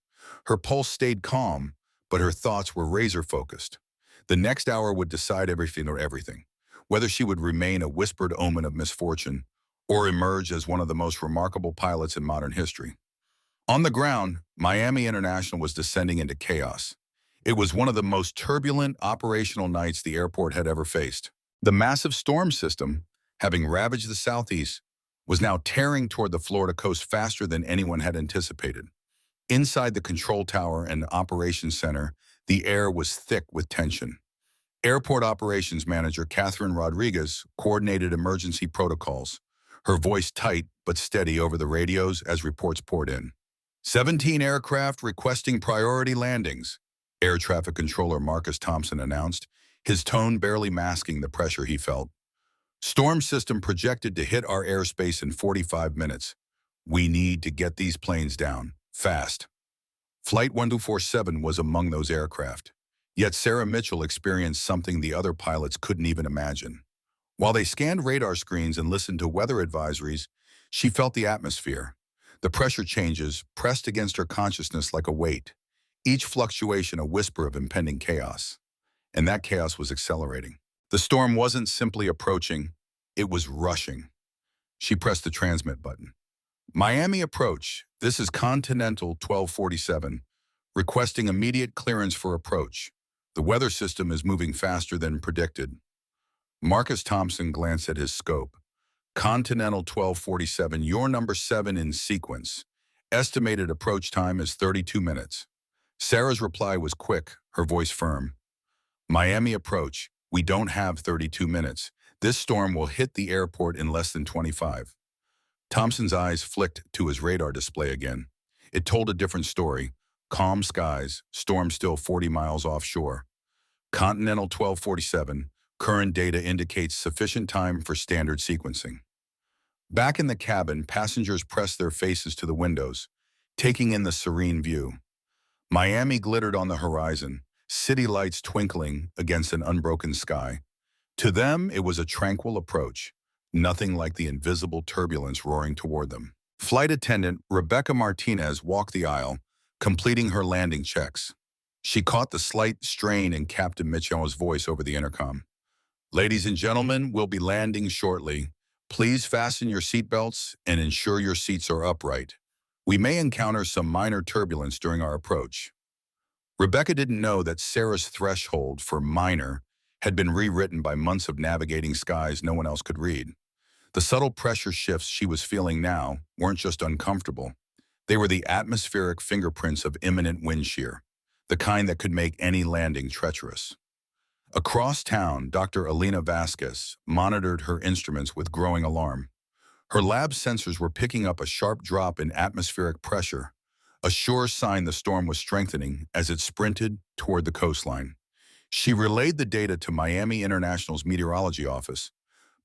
[SPEAKER 1] Her pulse stayed calm, but her thoughts were razor-focused. The next hour would decide everything, whether she would remain a whispered omen of misfortune or emerge as one of the most remarkable pilots in modern history. On the ground, Miami International was descending into chaos. It was one of the most turbulent operational nights the airport had ever faced. The massive storm system, having ravaged the southeast, was now tearing toward the Florida coast faster than anyone had anticipated. Inside the control tower and operations center, the air was thick with tension. Airport Operations Manager Catherine Rodriguez coordinated emergency protocols, her voice tight but steady over the radios as reports poured in. 17 aircraft requesting priority landings, Air Traffic Controller Marcus Thompson announced, his tone barely masking the pressure he felt. Storm system projected to hit our airspace in 45 minutes. We need to get these planes down, fast. Flight 1247 was among those aircraft. Yet Sarah Mitchell experienced something the other pilots couldn't even imagine. While they scanned radar screens and listened to weather advisories, she felt the atmosphere. The pressure changes pressed against her consciousness like a weight, each fluctuation a whisper of impending chaos. And that chaos was accelerating. The storm wasn't simply approaching, it was rushing. She pressed the transmit button. Miami approach, this is Continental 1247, requesting immediate clearance for approach. The weather system is moving faster than predicted. Marcus Thompson glanced at his scope. Continental 1247, you're number 7 in sequence. Estimated approach time is 32 minutes. Sarah's reply was quick, her voice firm. Miami approach, we don't have 32 minutes. This storm will hit the airport in less than 25. Thompson's eyes flicked to his radar display again. It told a different story. Calm skies, storm still 40 miles offshore. Continental 1247, current data indicates sufficient time for standard sequencing. Back in the cabin, passengers pressed their faces to the windows, taking in the serene view. Miami glittered on the horizon, city lights twinkling against an unbroken sky. To them, it was a tranquil approach, nothing like the invisible turbulence roaring toward them. Flight attendant Rebecca Martinez walked the aisle, completing her landing checks. She caught the slight strain in Captain Mitchell's voice over the intercom. "Ladies and gentlemen, we'll be landing shortly. Please fasten your seatbelts and ensure your seats are upright. We may encounter some minor turbulence during our approach." Rebecca didn't know that Sarah's threshold for minor had been rewritten by months of navigating skies no one else could read. The subtle pressure shifts she was feeling now weren't just uncomfortable. They were the atmospheric fingerprints of imminent wind shear, the kind that could make any landing treacherous. Across town, Dr. Alina Vasquez monitored her instruments with growing alarm. Her lab sensors were picking up a sharp drop in atmospheric pressure, a sure sign the storm was strengthening as it sprinted toward the coastline. She relayed the data to Miami International's meteorology office,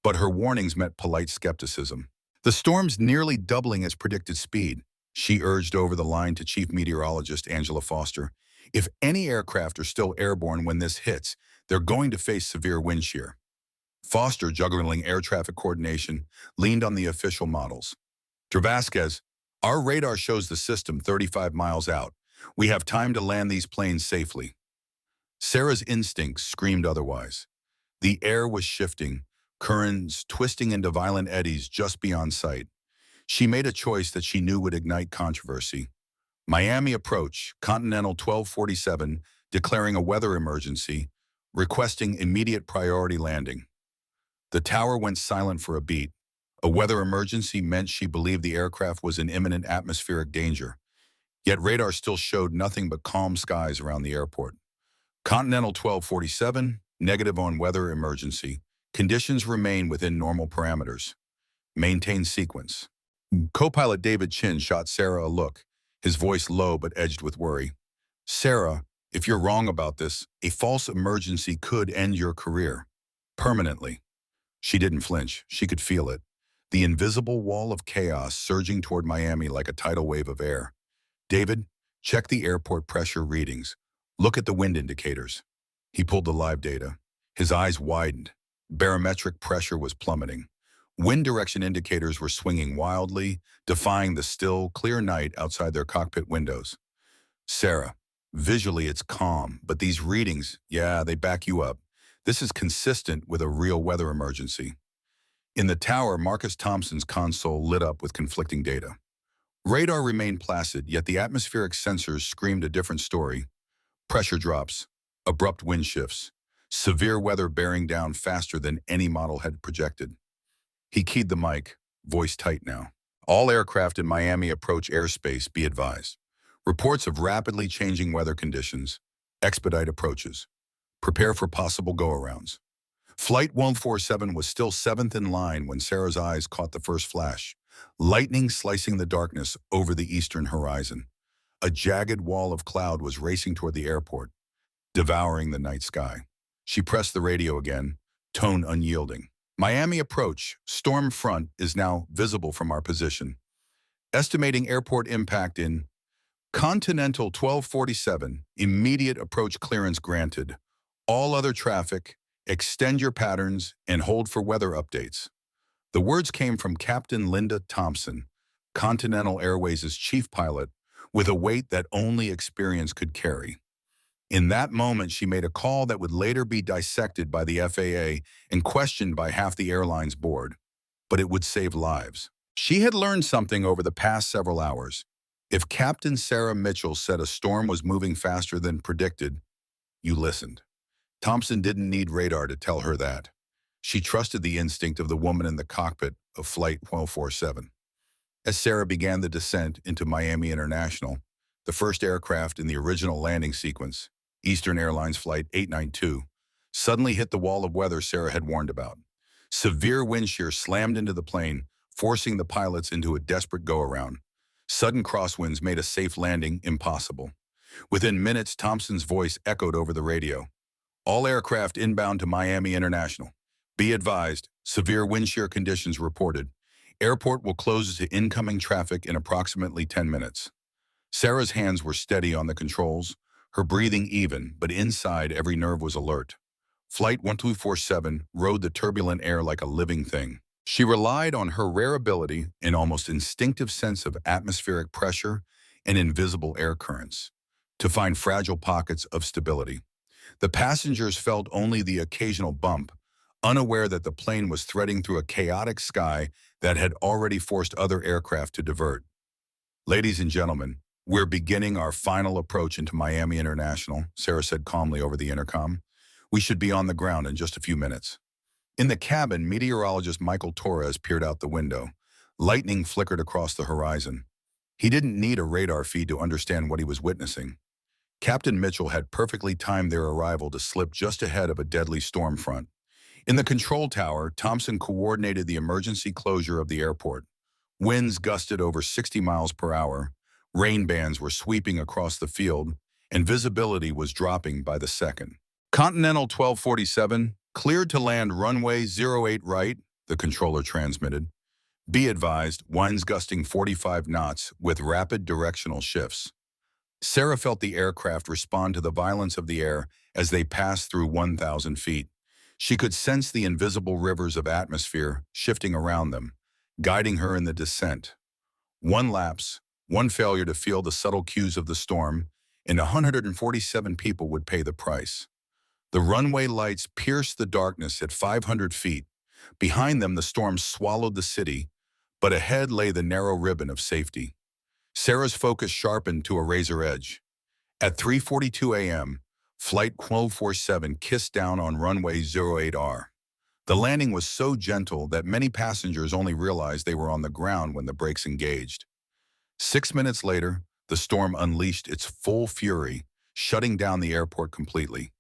[SPEAKER 1] but her warnings met polite skepticism. "The storm's nearly doubling its predicted speed," she urged over the line to Chief Meteorologist Angela Foster. "If any aircraft are still airborne when this hits, they're going to face severe wind shear." Foster, juggling air traffic coordination, leaned on the official models. "To Vasquez, our radar shows the system 35 miles out. We have time to land these planes safely." Sarah's instincts screamed otherwise. The air was shifting, currents twisting into violent eddies just beyond sight. She made a choice that she knew would ignite controversy. Miami approach, Continental 1247, declaring a weather emergency, requesting immediate priority landing. The tower went silent for a beat. A weather emergency meant she believed the aircraft was in imminent atmospheric danger. Yet radar still showed nothing but calm skies around the airport. Continental 1247, negative on weather emergency. Conditions remain within normal parameters. Maintain sequence. Co-pilot David Chin shot Sarah a look, his voice low but edged with worry. "Sarah, if you're wrong about this, a false emergency could end your career. Permanently." She didn't flinch. She could feel it. The invisible wall of chaos surging toward Miami like a tidal wave of air. "David, check the airport pressure readings. Look at the wind indicators." He pulled the live data. His eyes widened. Barometric pressure was plummeting. Wind direction indicators were swinging wildly, defying the still, clear night outside their cockpit windows. "Sarah, visually it's calm, but these readings, yeah, they back you up. This is consistent with a real weather emergency." In the tower, Marcus Thompson's console lit up with conflicting data. Radar remained placid, yet the atmospheric sensors screamed a different story. Pressure drops, abrupt wind shifts, severe weather bearing down faster than any model had projected. He keyed the mic, voice tight now. "All aircraft in Miami approach airspace, be advised. Reports of rapidly changing weather conditions. Expedite approaches. Prepare for possible go-arounds." Flight 147 was still seventh in line when Sarah's eyes caught the first flash, lightning slicing the darkness over the eastern horizon. A jagged wall of cloud was racing toward the airport, devouring the night sky. She pressed the radio again, tone unyielding. "Miami approach, storm front is now visible from our position. Estimating airport impact in Continental 1247, immediate approach clearance granted. All other traffic, extend your patterns and hold for weather updates." The words came from Captain Linda Thompson, Continental Airways' chief pilot, with a weight that only experience could carry. In that moment, she made a call that would later be dissected by the FAA and questioned by half the airline's board. But it would save lives. She had learned something over the past several hours. If Captain Sarah Mitchell said a storm was moving faster than predicted, you listened. Thompson didn't need radar to tell her that. She trusted the instinct of the woman in the cockpit of Flight 1247. As Sarah began the descent into Miami International, the first aircraft in the original landing sequence, Eastern Airlines Flight 892, suddenly hit the wall of weather Sarah had warned about. Severe wind shear slammed into the plane, forcing the pilots into a desperate go-around. Sudden crosswinds made a safe landing impossible. Within minutes, Thompson's voice echoed over the radio. "All aircraft inbound to Miami International. Be advised, severe wind shear conditions reported. Airport will close to incoming traffic in approximately 10 minutes." Sarah's hands were steady on the controls, her breathing even, but inside every nerve was alert. Flight 1247 rode the turbulent air like a living thing. She relied on her rare ability and almost instinctive sense of atmospheric pressure and invisible air currents to find fragile pockets of stability. The passengers felt only the occasional bump, unaware that the plane was threading through a chaotic sky that had already forced other aircraft to divert. Ladies and gentlemen, we're beginning our final approach into Miami International, Sarah said calmly over the intercom. We should be on the ground in just a few minutes. In the cabin, meteorologist Michael Torres peered out the window. Lightning flickered across the horizon. He didn't need a radar feed to understand what he was witnessing. Captain Mitchell had perfectly timed their arrival to slip just ahead of a deadly storm front. In the control tower, Thompson coordinated the emergency closure of the airport. Winds gusted over 60 miles per hour, rain bands were sweeping across the field, and visibility was dropping by the second. Continental 1247, cleared to land runway 08 right, the controller transmitted. Be advised, winds gusting 45 knots with rapid directional shifts. Sarah felt the aircraft respond to the violence of the air as they passed through 1,000 feet. She could sense the invisible rivers of atmosphere shifting around them, guiding her in the descent. One lapse, one failure to feel the subtle cues of the storm, and 147 people would pay the price. The runway lights pierced the darkness at 500 feet. Behind them, the storm swallowed the city, but ahead lay the narrow ribbon of safety. Sarah's focus sharpened to a razor edge. At 3:42 a.m., Flight 1247 kissed down on runway 08R. The landing was so gentle that many passengers only realized they were on the ground when the brakes engaged. 6 minutes later, the storm unleashed its full fury, shutting down the airport completely.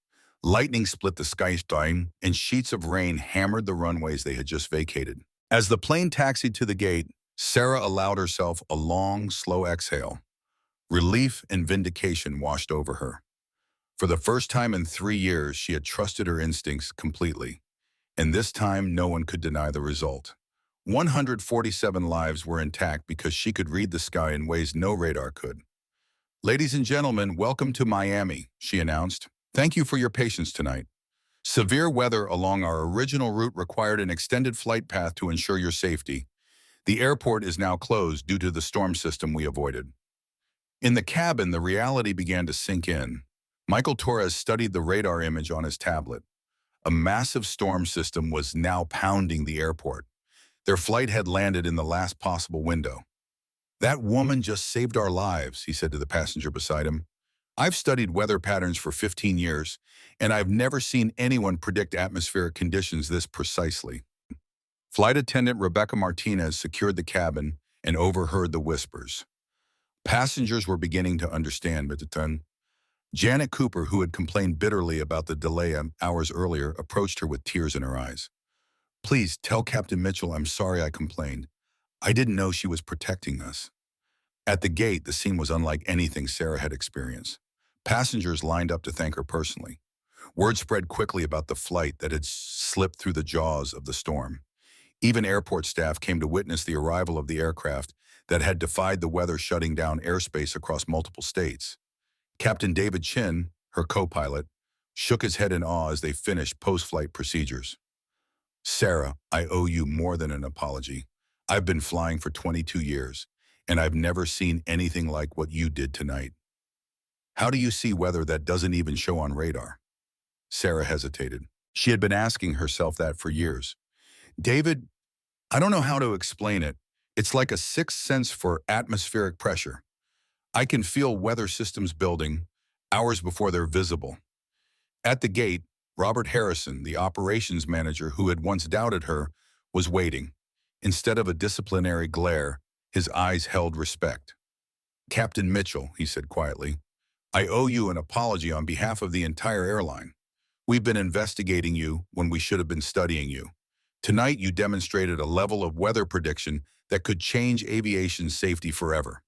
[SPEAKER 1] Lightning split the skyline, and sheets of rain hammered the runways they had just vacated. As the plane taxied to the gate, Sarah allowed herself a long, slow exhale. Relief and vindication washed over her. For the first time in 3 years, she had trusted her instincts completely. And this time, no one could deny the result. 147 lives were intact because she could read the sky in ways no radar could. "Ladies and gentlemen, welcome to Miami," she announced. "Thank you for your patience tonight. Severe weather along our original route required an extended flight path to ensure your safety. The airport is now closed due to the storm system we avoided." In the cabin, the reality began to sink in. Michael Torres studied the radar image on his tablet. A massive storm system was now pounding the airport. Their flight had landed in the last possible window. "That woman just saved our lives," he said to the passenger beside him. "I've studied weather patterns for 15 years, and I've never seen anyone predict atmospheric conditions this precisely." Flight attendant Rebecca Martinez secured the cabin and overheard the whispers. Passengers were beginning to understand, but Janet Cooper, who had complained bitterly about the delay hours earlier, approached her with tears in her eyes. "Please tell Captain Mitchell I'm sorry I complained. I didn't know she was protecting us." At the gate, the scene was unlike anything Sarah had experienced. Passengers lined up to thank her personally. Word spread quickly about the flight that had slipped through the jaws of the storm. Even airport staff came to witness the arrival of the aircraft that had defied the weather, shutting down airspace across multiple states. Captain David Chin, her co-pilot, shook his head in awe as they finished post-flight procedures. "Sarah, I owe you more than an apology. I've been flying for 22 years, and I've never seen anything like what you did tonight. How do you see weather that doesn't even show on radar?" Sarah hesitated. She had been asking herself that for years. "David, I don't know how to explain it. It's like a sixth sense for atmospheric pressure. I can feel weather systems building hours before they're visible." At the gate, Robert Harrison, the operations manager who had once doubted her, was waiting. Instead of a disciplinary glare, his eyes held respect. "Captain Mitchell," he said quietly, "I owe you an apology on behalf of the entire airline. We've been investigating you when we should have been studying you. Tonight you demonstrated a level of weather prediction that could change aviation safety forever."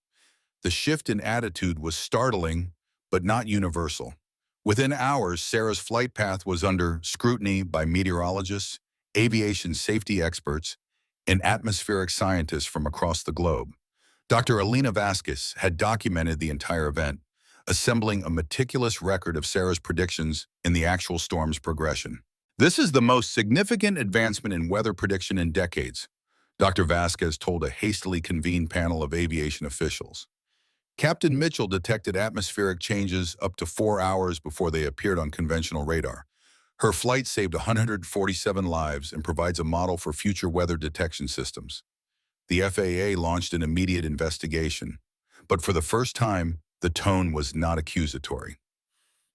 [SPEAKER 1] The shift in attitude was startling, but not universal. Within hours, Sarah's flight path was under scrutiny by meteorologists, aviation safety experts, and atmospheric scientists from across the globe. Dr. Alina Vasquez had documented the entire event, assembling a meticulous record of Sarah's predictions in the actual storm's progression. This is the most significant advancement in weather prediction in decades, Dr. Vasquez told a hastily convened panel of aviation officials. Captain Mitchell detected atmospheric changes up to 4 hours before they appeared on conventional radar. Her flight saved 147 lives and provides a model for future weather detection systems. The FAA launched an immediate investigation, but for the first time, the tone was not accusatory.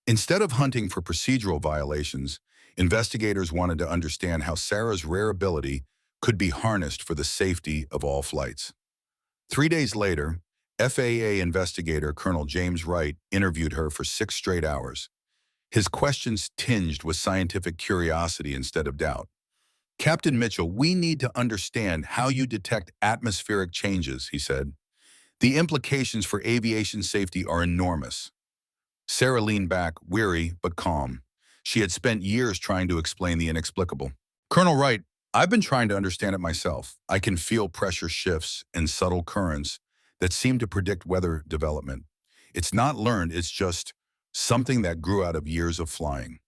[SPEAKER 1] Instead of hunting for procedural violations, investigators wanted to understand how Sarah's rare ability could be harnessed for the safety of all flights. 3 days later, FAA investigator Colonel James Wright interviewed her for 6 straight hours. His questions tinged with scientific curiosity instead of doubt. Captain Mitchell, we need to understand how you detect atmospheric changes, he said. The implications for aviation safety are enormous. Sarah leaned back, weary but calm. She had spent years trying to explain the inexplicable. Colonel Wright, I've been trying to understand it myself. I can feel pressure shifts and subtle currents that seem to predict weather development. It's not learned, it's just something that grew out of years of flying.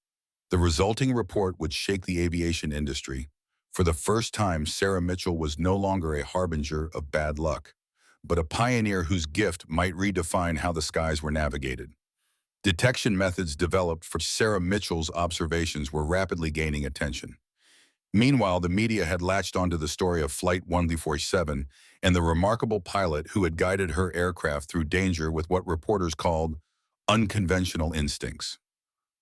[SPEAKER 1] The resulting report would shake the aviation industry. For the first time, Sarah Mitchell was no longer a harbinger of bad luck, but a pioneer whose gift might redefine how the skies were navigated. Detection methods developed for Sarah Mitchell's observations were rapidly gaining attention. Meanwhile, the media had latched onto the story of Flight 147 and the remarkable pilot who had guided her aircraft through danger with what reporters called unconventional instincts.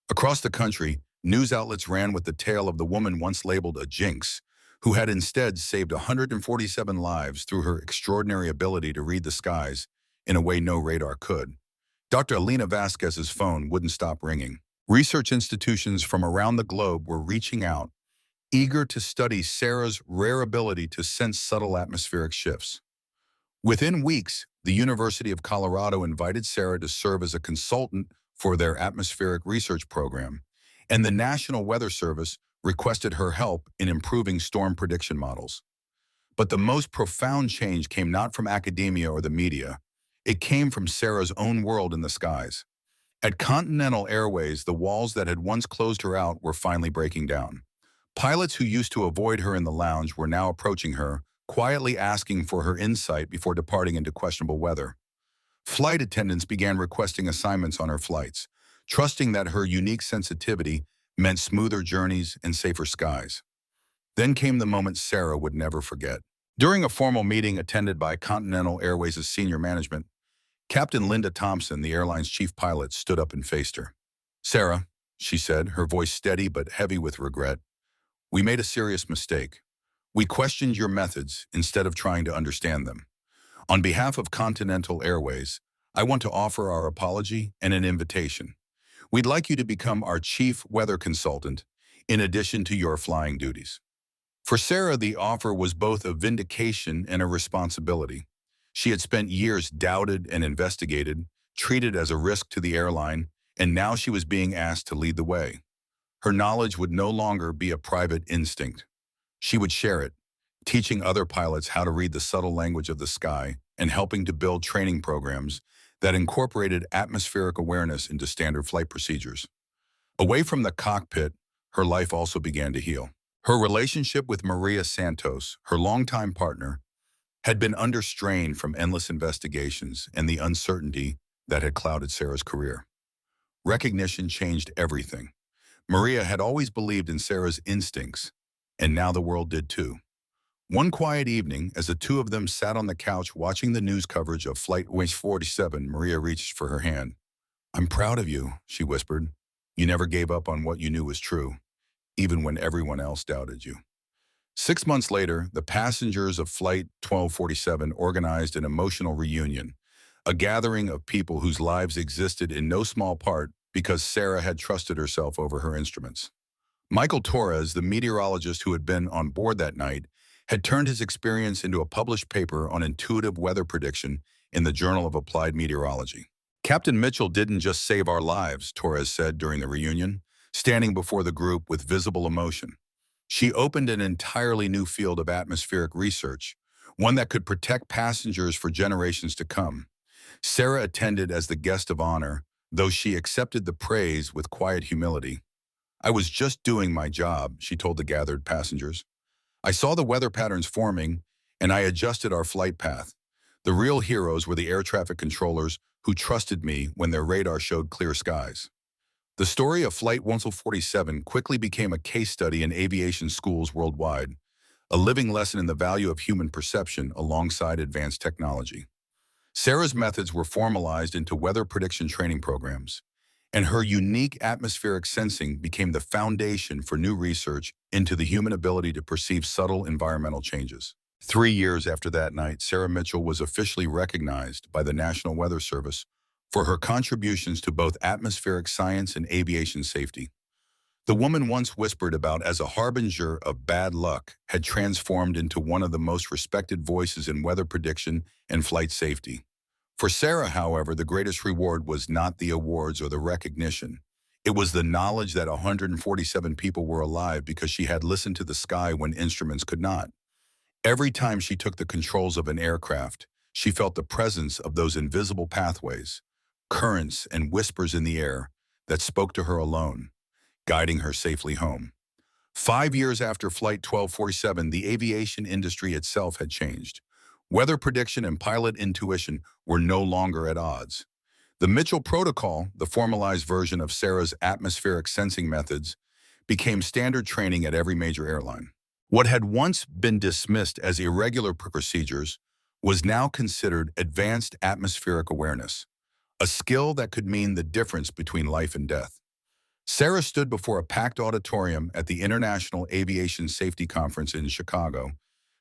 [SPEAKER 1] Across the country, news outlets ran with the tale of the woman once labeled a jinx, who had instead saved 147 lives through her extraordinary ability to read the skies in a way no radar could. Dr. Alina Vasquez's phone wouldn't stop ringing. Research institutions from around the globe were reaching out, eager to study Sarah's rare ability to sense subtle atmospheric shifts. Within weeks, the University of Colorado invited Sarah to serve as a consultant for their atmospheric research program, and the National Weather Service requested her help in improving storm prediction models. But the most profound change came not from academia or the media. It came from Sarah's own world in the skies. At Continental Airways, the walls that had once closed her out were finally breaking down. Pilots who used to avoid her in the lounge were now approaching her, quietly asking for her insight before departing into questionable weather. Flight attendants began requesting assignments on her flights, trusting that her unique sensitivity meant smoother journeys and safer skies. Then came the moment Sarah would never forget. During a formal meeting attended by Continental Airways' senior management, Captain Linda Thompson, the airline's chief pilot, stood up and faced her. "Sarah," she said, her voice steady but heavy with regret, "we made a serious mistake. We questioned your methods instead of trying to understand them. On behalf of Continental Airways, I want to offer our apology and an invitation. We'd like you to become our chief weather consultant in addition to your flying duties." For Sarah, the offer was both a vindication and a responsibility. She had spent years doubted and investigated, treated as a risk to the airline, and now she was being asked to lead the way. Her knowledge would no longer be a private instinct. She would share it, teaching other pilots how to read the subtle language of the sky and helping to build training programs that incorporated atmospheric awareness into standard flight procedures. Away from the cockpit, her life also began to heal. Her relationship with Maria Santos, her longtime partner, had been under strain from endless investigations and the uncertainty that had clouded Sarah's career. Recognition changed everything. Maria had always believed in Sarah's instincts, and now the world did too. One quiet evening, as the two of them sat on the couch watching the news coverage of Flight 147, Maria reached for her hand. "I'm proud of you," she whispered. "You never gave up on what you knew was true, even when everyone else doubted you." 6 months later, the passengers of Flight 1247 organized an emotional reunion, a gathering of people whose lives existed in no small part because Sarah had trusted herself over her instruments. Michael Torres, the meteorologist who had been on board that night, had turned his experience into a published paper on intuitive weather prediction in the Journal of Applied Meteorology. "Captain Mitchell didn't just save our lives," Torres said during the reunion, standing before the group with visible emotion. "She opened an entirely new field of atmospheric research, one that could protect passengers for generations to come." Sarah attended as the guest of honor, though she accepted the praise with quiet humility. "I was just doing my job," she told the gathered passengers. "I saw the weather patterns forming, and I adjusted our flight path. The real heroes were the air traffic controllers who trusted me when their radar showed clear skies." The story of Flight 147 quickly became a case study in aviation schools worldwide, a living lesson in the value of human perception alongside advanced technology. Sarah's methods were formalized into weather prediction training programs, and her unique atmospheric sensing became the foundation for new research into the human ability to perceive subtle environmental changes. 3 years after that night, Sarah Mitchell was officially recognized by the National Weather Service for her contributions to both atmospheric science and aviation safety. The woman once whispered about as a harbinger of bad luck had transformed into one of the most respected voices in weather prediction and flight safety. For Sarah, however, the greatest reward was not the awards or the recognition. It was the knowledge that 147 people were alive because she had listened to the sky when instruments could not. Every time she took the controls of an aircraft, she felt the presence of those invisible pathways, currents and whispers in the air that spoke to her alone, guiding her safely home. 5 years after Flight 1247, the aviation industry itself had changed. Weather prediction and pilot intuition were no longer at odds. The Mitchell Protocol, the formalized version of Sarah's atmospheric sensing methods, became standard training at every major airline. What had once been dismissed as irregular procedures was now considered advanced atmospheric awareness, a skill that could mean the difference between life and death. Sarah stood before a packed auditorium at the International Aviation Safety Conference in Chicago,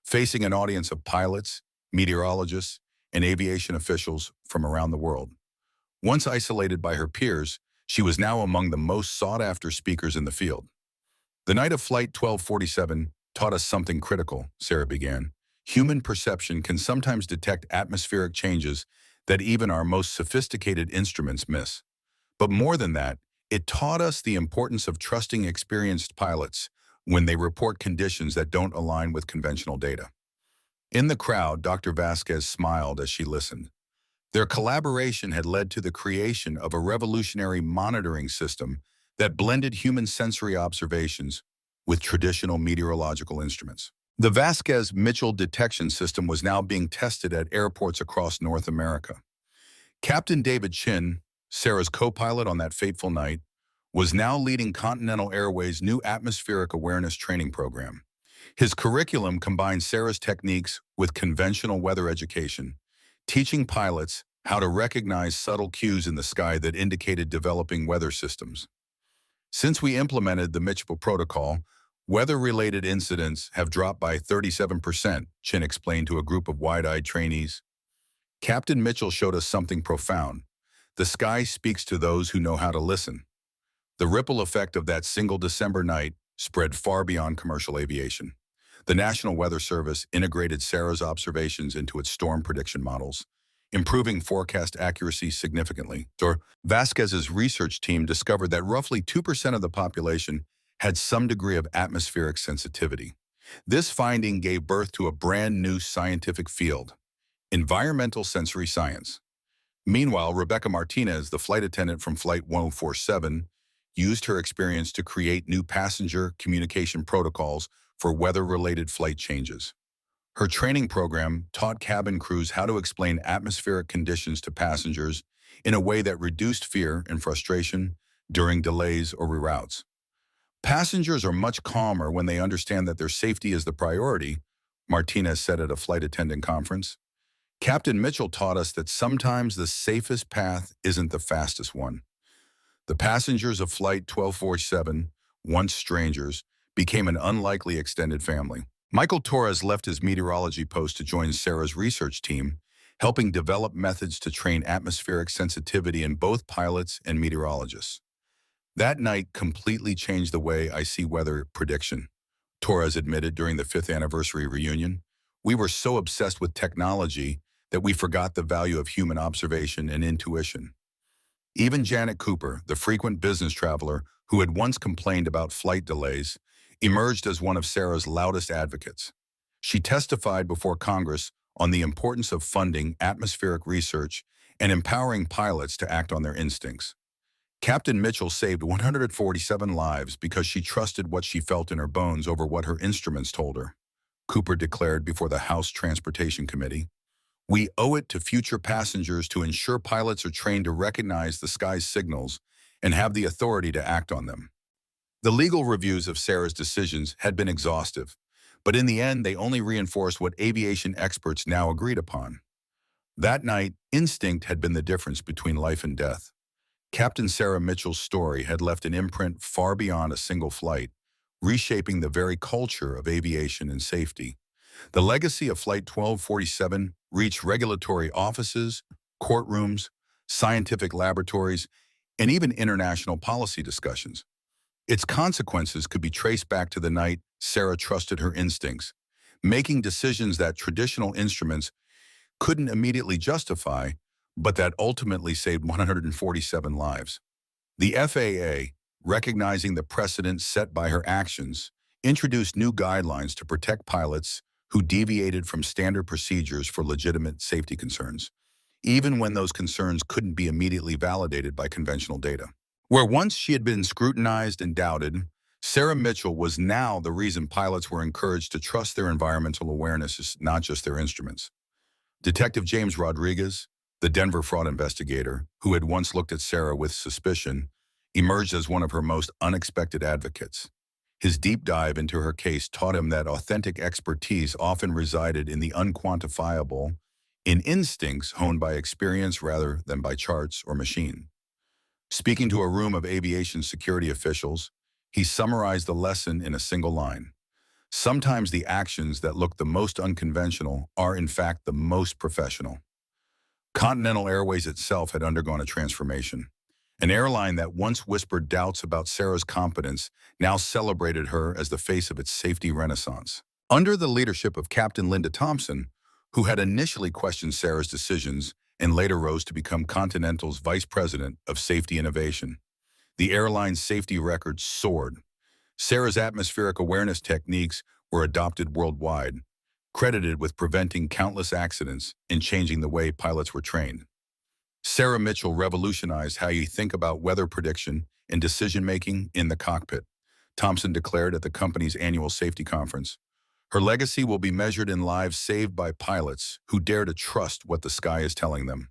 [SPEAKER 1] facing an audience of pilots, meteorologists, and aviation officials from around the world. Once isolated by her peers, she was now among the most sought-after speakers in the field. "The night of Flight 1247 taught us something critical," Sarah began. "Human perception can sometimes detect atmospheric changes that even our most sophisticated instruments miss. But more than that, it taught us the importance of trusting experienced pilots when they report conditions that don't align with conventional data." In the crowd, Dr. Vasquez smiled as she listened. Their collaboration had led to the creation of a revolutionary monitoring system that blended human sensory observations with traditional meteorological instruments. The Vasquez-Mitchell detection system was now being tested at airports across North America. Captain David Chin, Sarah's co-pilot on that fateful night, was now leading Continental Airways' new atmospheric awareness training program. His curriculum combined Sarah's techniques with conventional weather education, teaching pilots how to recognize subtle cues in the sky that indicated developing weather systems. "Since we implemented the Mitchell Protocol, weather-related incidents have dropped by 37%, Chin explained to a group of wide-eyed trainees. "Captain Mitchell showed us something profound. The sky speaks to those who know how to listen." The ripple effect of that single December night spread far beyond commercial aviation. The National Weather Service integrated Sarah's observations into its storm prediction models, improving forecast accuracy significantly. Vasquez's research team discovered that roughly 2% of the population had some degree of atmospheric sensitivity. This finding gave birth to a brand new scientific field, environmental sensory science. Meanwhile, Rebecca Martinez, the flight attendant from Flight 1047, used her experience to create new passenger communication protocols for weather-related flight changes. Her training program taught cabin crews how to explain atmospheric conditions to passengers in a way that reduced fear and frustration during delays or reroutes. "Passengers are much calmer when they understand that their safety is the priority," Martinez said at a flight attendant conference. "Captain Mitchell taught us that sometimes the safest path isn't the fastest one." The passengers of Flight 1247, once strangers, became an unlikely extended family. Michael Torres left his meteorology post to join Sarah's research team, helping develop methods to train atmospheric sensitivity in both pilots and meteorologists. "That night completely changed the way I see weather prediction," Torres admitted during the 5th anniversary reunion. "We were so obsessed with technology that we forgot the value of human observation and intuition." Even Janet Cooper, the frequent business traveler who had once complained about flight delays, emerged as one of Sarah's loudest advocates. She testified before Congress on the importance of funding atmospheric research and empowering pilots to act on their instincts. Captain Mitchell saved 147 lives because she trusted what she felt in her bones over what her instruments told her, Cooper declared before the House Transportation Committee. We owe it to future passengers to ensure pilots are trained to recognize the sky's signals and have the authority to act on them. The legal reviews of Sarah's decisions had been exhaustive, but in the end they only reinforced what aviation experts now agreed upon. That night, instinct had been the difference between life and death. Captain Sarah Mitchell's story had left an imprint far beyond a single flight, reshaping the very culture of aviation and safety. The legacy of Flight 1247 reached regulatory offices, courtrooms, scientific laboratories, and even international policy discussions. Its consequences could be traced back to the night Sarah trusted her instincts, making decisions that traditional instruments couldn't immediately justify, but that ultimately saved 147 lives. The FAA, recognizing the precedent set by her actions, introduced new guidelines to protect pilots who deviated from standard procedures for legitimate safety concerns, even when those concerns couldn't be immediately validated by conventional data. Where once she had been scrutinized and doubted, Sarah Mitchell was now the reason pilots were encouraged to trust their environmental awarenesses, not just their instruments. Detective James Rodriguez, the Denver fraud investigator, who had once looked at Sarah with suspicion, emerged as one of her most unexpected advocates. His deep dive into her case taught him that authentic expertise often resided in the unquantifiable, in instincts honed by experience rather than by charts or machine. Speaking to a room of aviation security officials, he summarized the lesson in a single line. Sometimes the actions that look the most unconventional are in fact the most professional. Continental Airways itself had undergone a transformation. An airline that once whispered doubts about Sarah's competence now celebrated her as the face of its safety renaissance. Under the leadership of Captain Linda Thompson, who had initially questioned Sarah's decisions and later rose to become Continental's Vice President of Safety Innovation, the airline's safety record soared. Sarah's atmospheric awareness techniques were adopted worldwide, credited with preventing countless accidents and changing the way pilots were trained. Sarah Mitchell revolutionized how you think about weather prediction and decision-making in the cockpit, Thompson declared at the company's annual safety conference. Her legacy will be measured in lives saved by pilots who dare to trust what the sky is telling them.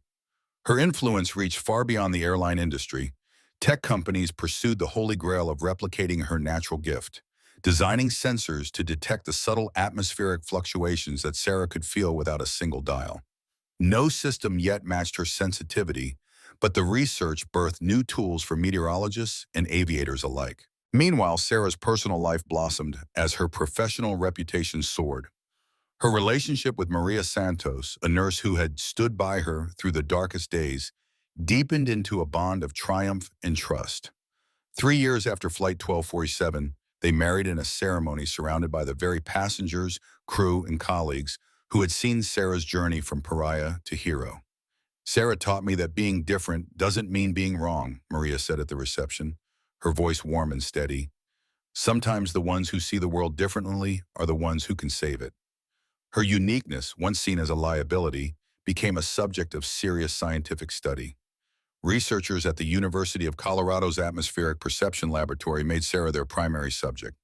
[SPEAKER 1] Her influence reached far beyond the airline industry. Tech companies pursued the holy grail of replicating her natural gift, designing sensors to detect the subtle atmospheric fluctuations that Sarah could feel without a single dial. No system yet matched her sensitivity, but the research birthed new tools for meteorologists and aviators alike. Meanwhile, Sarah's personal life blossomed as her professional reputation soared. Her relationship with Maria Santos, a nurse who had stood by her through the darkest days, deepened into a bond of triumph and trust. 3 years after Flight 1247, they married in a ceremony surrounded by the very passengers, crew, and colleagues who had seen Sarah's journey from pariah to hero. Sarah taught me that being different doesn't mean being wrong, Maria said at the reception, her voice warm and steady. Sometimes the ones who see the world differently are the ones who can save it. Her uniqueness, once seen as a liability, became a subject of serious scientific study. Researchers at the University of Colorado's Atmospheric Perception Laboratory made Sarah their primary subject.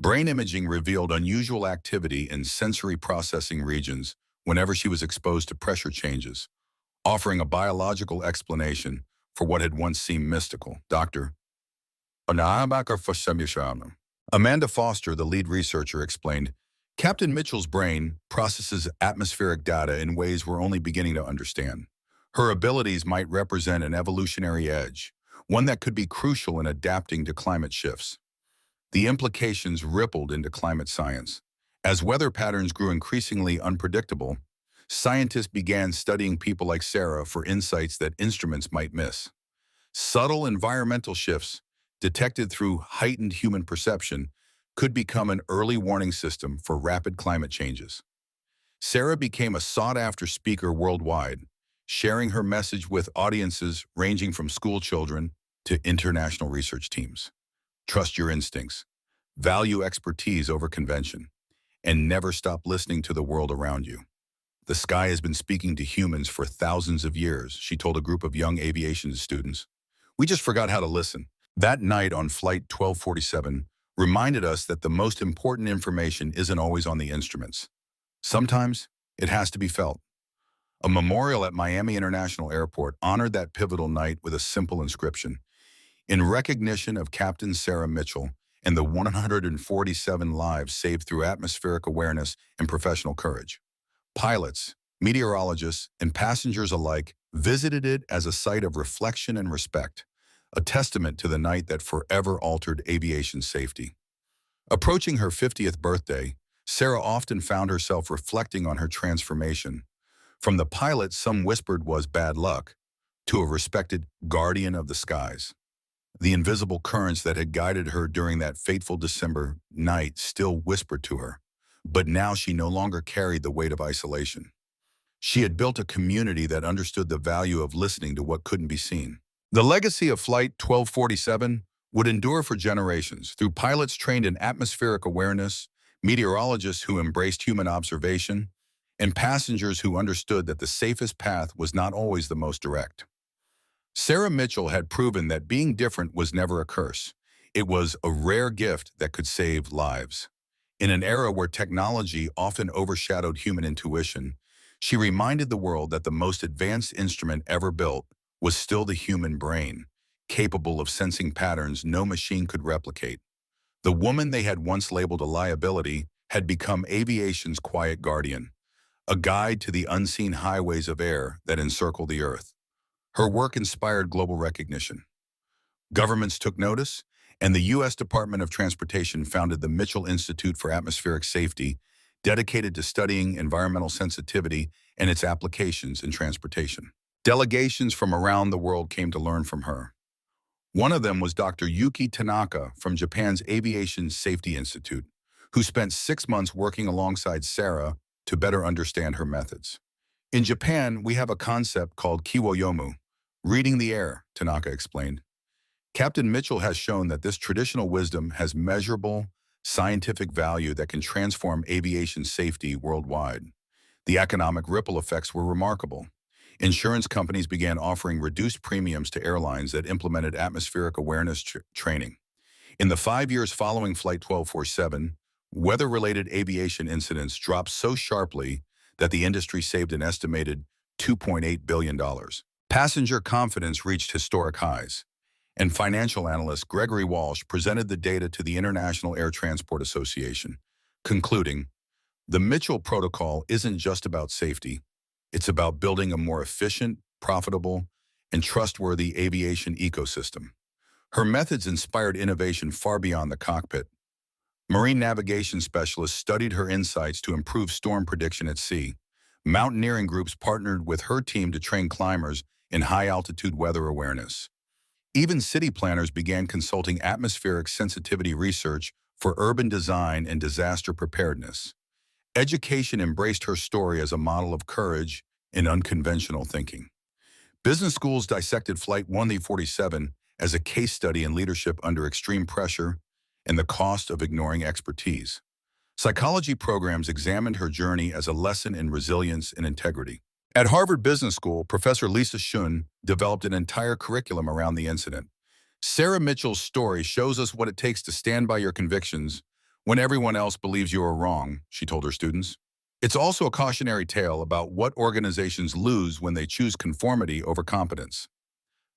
[SPEAKER 1] Brain imaging revealed unusual activity in sensory processing regions whenever she was exposed to pressure changes, offering a biological explanation for what had once seemed mystical. Amanda Foster, the lead researcher, explained, Captain Mitchell's brain processes atmospheric data in ways we're only beginning to understand. Her abilities might represent an evolutionary edge, one that could be crucial in adapting to climate shifts. The implications rippled into climate science. As weather patterns grew increasingly unpredictable, scientists began studying people like Sarah for insights that instruments might miss. Subtle environmental shifts, detected through heightened human perception, could become an early warning system for rapid climate changes. Sarah became a sought-after speaker worldwide, sharing her message with audiences ranging from school children to international research teams. Trust your instincts, value expertise over convention, and never stop listening to the world around you. The sky has been speaking to humans for thousands of years, she told a group of young aviation students. We just forgot how to listen. That night on Flight 1247 reminded us that the most important information isn't always on the instruments. Sometimes it has to be felt. A memorial at Miami International Airport honored that pivotal night with a simple inscription. In recognition of Captain Sarah Mitchell and the 147 lives saved through atmospheric awareness and professional courage. Pilots, meteorologists, and passengers alike visited it as a site of reflection and respect, a testament to the night that forever altered aviation safety. Approaching her 50th birthday, Sarah often found herself reflecting on her transformation. From the pilot some whispered was bad luck, to a respected guardian of the skies. The invisible currents that had guided her during that fateful December night still whispered to her, but now she no longer carried the weight of isolation. She had built a community that understood the value of listening to what couldn't be seen. The legacy of Flight 1247 would endure for generations through pilots trained in atmospheric awareness, meteorologists who embraced human observation, and passengers who understood that the safest path was not always the most direct. Sarah Mitchell had proven that being different was never a curse. It was a rare gift that could save lives. In an era where technology often overshadowed human intuition, she reminded the world that the most advanced instrument ever built was still the human brain, capable of sensing patterns no machine could replicate. The woman they had once labeled a liability had become aviation's quiet guardian, a guide to the unseen highways of air that encircle the Earth. Her work inspired global recognition. Governments took notice, and the U.S. Department of Transportation founded the Mitchell Institute for Atmospheric Safety, dedicated to studying environmental sensitivity and its applications in transportation. Delegations from around the world came to learn from her. One of them was Dr. Yuki Tanaka from Japan's Aviation Safety Institute, who spent 6 months working alongside Sarah to better understand her methods. In Japan, we have a concept called kiwoyomu, reading the air, Tanaka explained. Captain Mitchell has shown that this traditional wisdom has measurable, scientific value that can transform aviation safety worldwide. The economic ripple effects were remarkable. Insurance companies began offering reduced premiums to airlines that implemented atmospheric awareness training. In the 5 years following Flight 1247, weather-related aviation incidents dropped so sharply that the industry saved an estimated $2.8 billion. Passenger confidence reached historic highs, and financial analyst Gregory Walsh presented the data to the International Air Transport Association, concluding, "The Mitchell Protocol isn't just about safety. It's about building a more efficient, profitable, and trustworthy aviation ecosystem." Her methods inspired innovation far beyond the cockpit. Marine navigation specialists studied her insights to improve storm prediction at sea. Mountaineering groups partnered with her team to train climbers in high-altitude weather awareness. Even city planners began consulting atmospheric sensitivity research for urban design and disaster preparedness. Education embraced her story as a model of courage and unconventional thinking. Business schools dissected Flight 1247 as a case study in leadership under extreme pressure and the cost of ignoring expertise. Psychology programs examined her journey as a lesson in resilience and integrity. At Harvard Business School, Professor Lisa Shun developed an entire curriculum around the incident. Sarah Mitchell's story shows us what it takes to stand by your convictions when everyone else believes you are wrong, she told her students. It's also a cautionary tale about what organizations lose when they choose conformity over competence.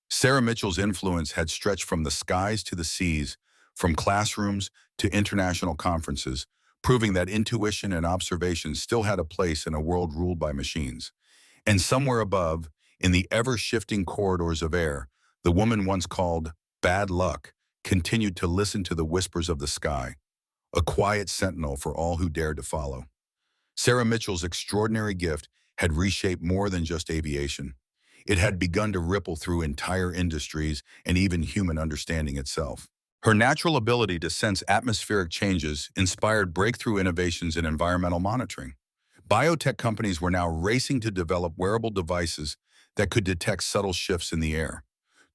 [SPEAKER 1] Sarah Mitchell's influence had stretched from the skies to the seas, from classrooms to international conferences, proving that intuition and observation still had a place in a world ruled by machines. And somewhere above, in the ever-shifting corridors of air, the woman once called bad luck continued to listen to the whispers of the sky, a quiet sentinel for all who dared to follow. Sarah Mitchell's extraordinary gift had reshaped more than just aviation. It had begun to ripple through entire industries and even human understanding itself. Her natural ability to sense atmospheric changes inspired breakthrough innovations in environmental monitoring. Biotech companies were now racing to develop wearable devices that could detect subtle shifts in the air.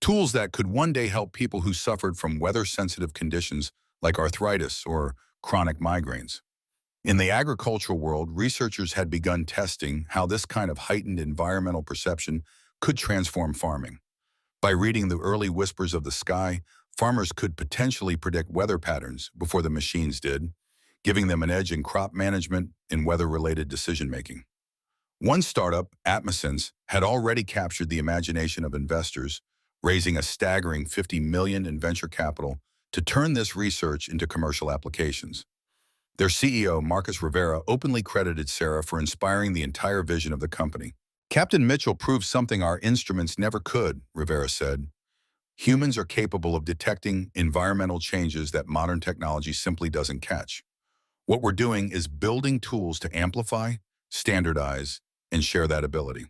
[SPEAKER 1] Tools that could one day help people who suffered from weather-sensitive conditions like arthritis or chronic migraines. In the agricultural world, researchers had begun testing how this kind of heightened environmental perception could transform farming. By reading the early whispers of the sky, farmers could potentially predict weather patterns before the machines did, giving them an edge in crop management and weather-related decision-making. One startup, Atmosense, had already captured the imagination of investors, raising a staggering $50 million in venture capital to turn this research into commercial applications. Their CEO, Marcus Rivera, openly credited Sarah for inspiring the entire vision of the company. Captain Mitchell proved something our instruments never could, Rivera said. Humans are capable of detecting environmental changes that modern technology simply doesn't catch. What we're doing is building tools to amplify, standardize, and share that ability.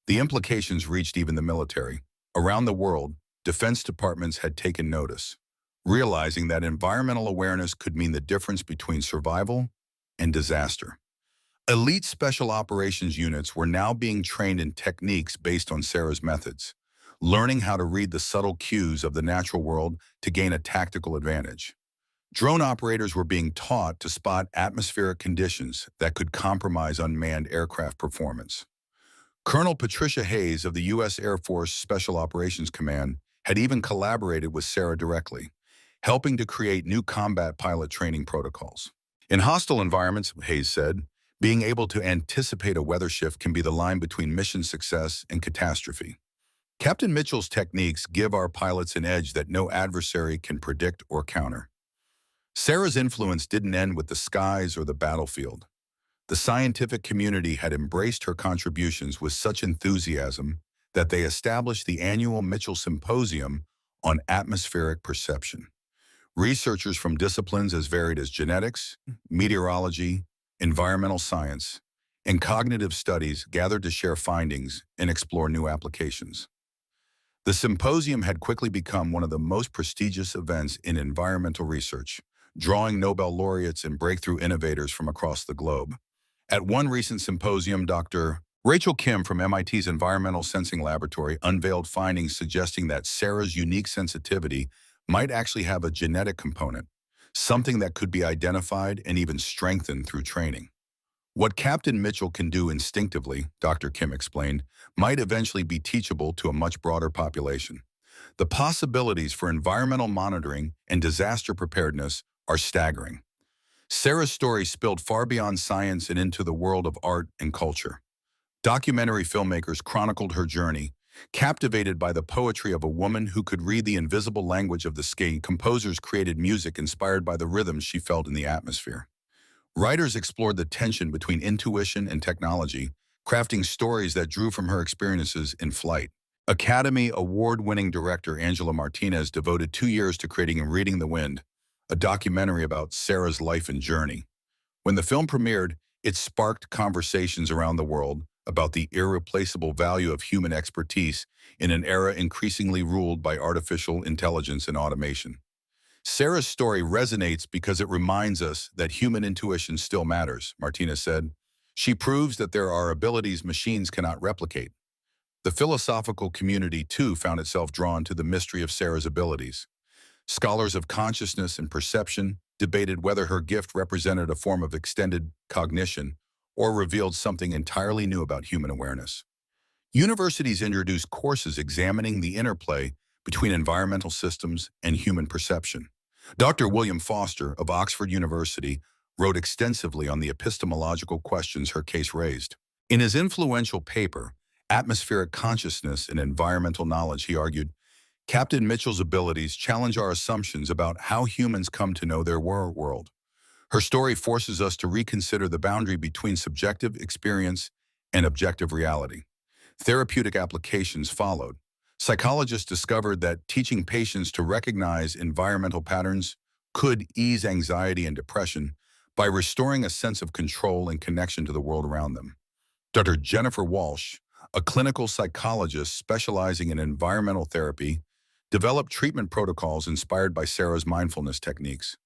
[SPEAKER 1] The implications reached even the military. Around the world, defense departments had taken notice, realizing that environmental awareness could mean the difference between survival and disaster. Elite special operations units were now being trained in techniques based on Sarah's methods, learning how to read the subtle cues of the natural world to gain a tactical advantage. Drone operators were being taught to spot atmospheric conditions that could compromise unmanned aircraft performance. Colonel Patricia Hayes of the U.S. Air Force Special Operations Command had even collaborated with Sarah directly, helping to create new combat pilot training protocols. In hostile environments, Hayes said, being able to anticipate a weather shift can be the line between mission success and catastrophe. Captain Mitchell's techniques give our pilots an edge that no adversary can predict or counter. Sarah's influence didn't end with the skies or the battlefield. The scientific community had embraced her contributions with such enthusiasm that they established the annual Mitchell Symposium on Atmospheric Perception. Researchers from disciplines as varied as genetics, meteorology, environmental science, and cognitive studies gathered to share findings and explore new applications. The symposium had quickly become one of the most prestigious events in environmental research, drawing Nobel laureates and breakthrough innovators from across the globe. At one recent symposium, Dr. Rachel Kim from MIT's Environmental Sensing Laboratory unveiled findings suggesting that Sarah's unique sensitivity might actually have a genetic component, something that could be identified and even strengthened through training. What Captain Mitchell can do instinctively, Dr. Kim explained, might eventually be teachable to a much broader population. The possibilities for environmental monitoring and disaster preparedness are staggering. Sarah's story spilled far beyond science and into the world of art and culture. Documentary filmmakers chronicled her journey, captivated by the poetry of a woman who could read the invisible language of the sky. Composers created music inspired by the rhythms she felt in the atmosphere. Writers explored the tension between intuition and technology, crafting stories that drew from her experiences in flight. Academy Award-winning director Angela Martinez devoted 2 years to creating Reading the Wind, a documentary about Sarah's life and journey. When the film premiered, it sparked conversations around the world about the irreplaceable value of human expertise in an era increasingly ruled by artificial intelligence and automation. Sarah's story resonates because it reminds us that human intuition still matters, Martinez said. She proves that there are abilities machines cannot replicate. The philosophical community, too, found itself drawn to the mystery of Sarah's abilities. Scholars of consciousness and perception debated whether her gift represented a form of extended cognition or revealed something entirely new about human awareness. Universities introduced courses examining the interplay between environmental systems and human perception. Dr. William Foster of Oxford University wrote extensively on the epistemological questions her case raised. In his influential paper, Atmospheric Consciousness and Environmental Knowledge, he argued, Captain Mitchell's abilities challenge our assumptions about how humans come to know their world. Her story forces us to reconsider the boundary between subjective experience and objective reality. Therapeutic applications followed. Psychologists discovered that teaching patients to recognize environmental patterns could ease anxiety and depression by restoring a sense of control and connection to the world around them. Dr. Jennifer Walsh, a clinical psychologist specializing in environmental therapy, developed treatment protocols inspired by Sarah's mindfulness techniques.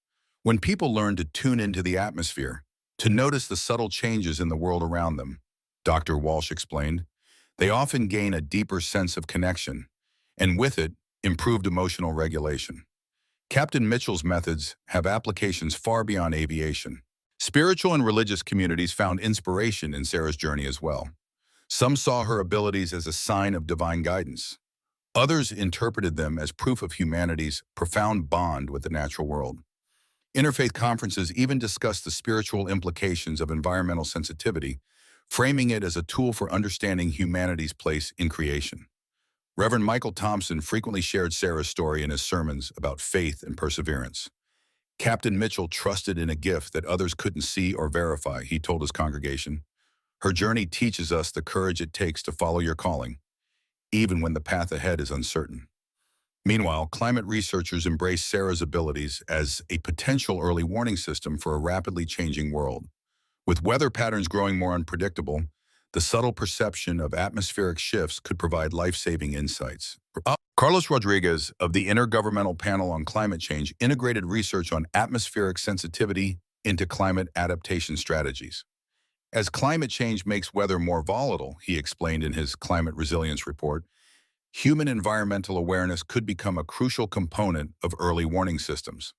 [SPEAKER 1] When people learn to tune into the atmosphere, to notice the subtle changes in the world around them, Dr. Walsh explained, they often gain a deeper sense of connection, and with it, improved emotional regulation. Captain Mitchell's methods have applications far beyond aviation. Spiritual and religious communities found inspiration in Sarah's journey as well. Some saw her abilities as a sign of divine guidance. Others interpreted them as proof of humanity's profound bond with the natural world. Interfaith conferences even discussed the spiritual implications of environmental sensitivity, framing it as a tool for understanding humanity's place in creation. Reverend Michael Thompson frequently shared Sarah's story in his sermons about faith and perseverance. Captain Mitchell trusted in a gift that others couldn't see or verify, he told his congregation. Her journey teaches us the courage it takes to follow your calling, even when the path ahead is uncertain. Meanwhile, climate researchers embrace Sarah's abilities as a potential early warning system for a rapidly changing world. With weather patterns growing more unpredictable, the subtle perception of atmospheric shifts could provide life-saving insights. Carlos Rodriguez of the Intergovernmental Panel on Climate Change integrated research on atmospheric sensitivity into climate adaptation strategies. As climate change makes weather more volatile, he explained in his climate resilience report, human environmental awareness could become a crucial component of early warning systems.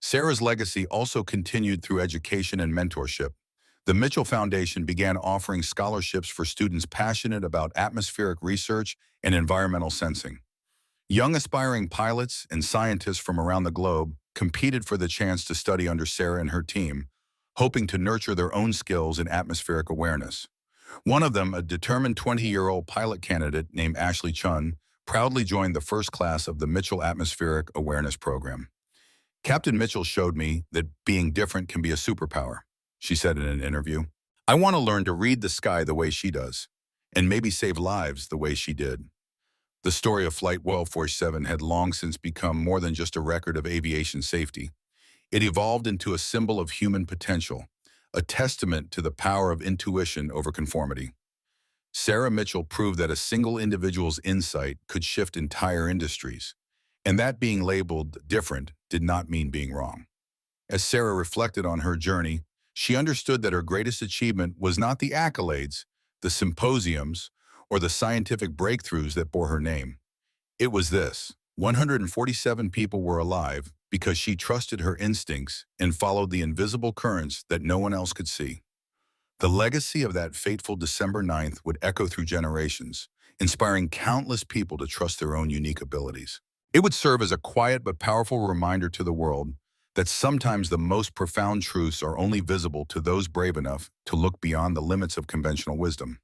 [SPEAKER 1] Sarah's legacy also continued through education and mentorship. The Mitchell Foundation began offering scholarships for students passionate about atmospheric research and environmental sensing. Young aspiring pilots and scientists from around the globe competed for the chance to study under Sarah and her team, hoping to nurture their own skills in atmospheric awareness. One of them, a determined 20-year-old pilot candidate named Ashley Chun, proudly joined the first class of the Mitchell Atmospheric Awareness Program. Captain Mitchell showed me that being different can be a superpower, she said in an interview. I want to learn to read the sky the way she does, and maybe save lives the way she did. The story of Flight 1247 had long since become more than just a record of aviation safety. It evolved into a symbol of human potential, a testament to the power of intuition over conformity. Sarah Mitchell proved that a single individual's insight could shift entire industries, and that being labeled different did not mean being wrong. As Sarah reflected on her journey, she understood that her greatest achievement was not the accolades, the symposiums, or the scientific breakthroughs that bore her name. It was this: 147 people were alive because she trusted her instincts and followed the invisible currents that no one else could see. The legacy of that fateful December 9th would echo through generations, inspiring countless people to trust their own unique abilities. It would serve as a quiet but powerful reminder to the world that sometimes the most profound truths are only visible to those brave enough to look beyond the limits of conventional wisdom.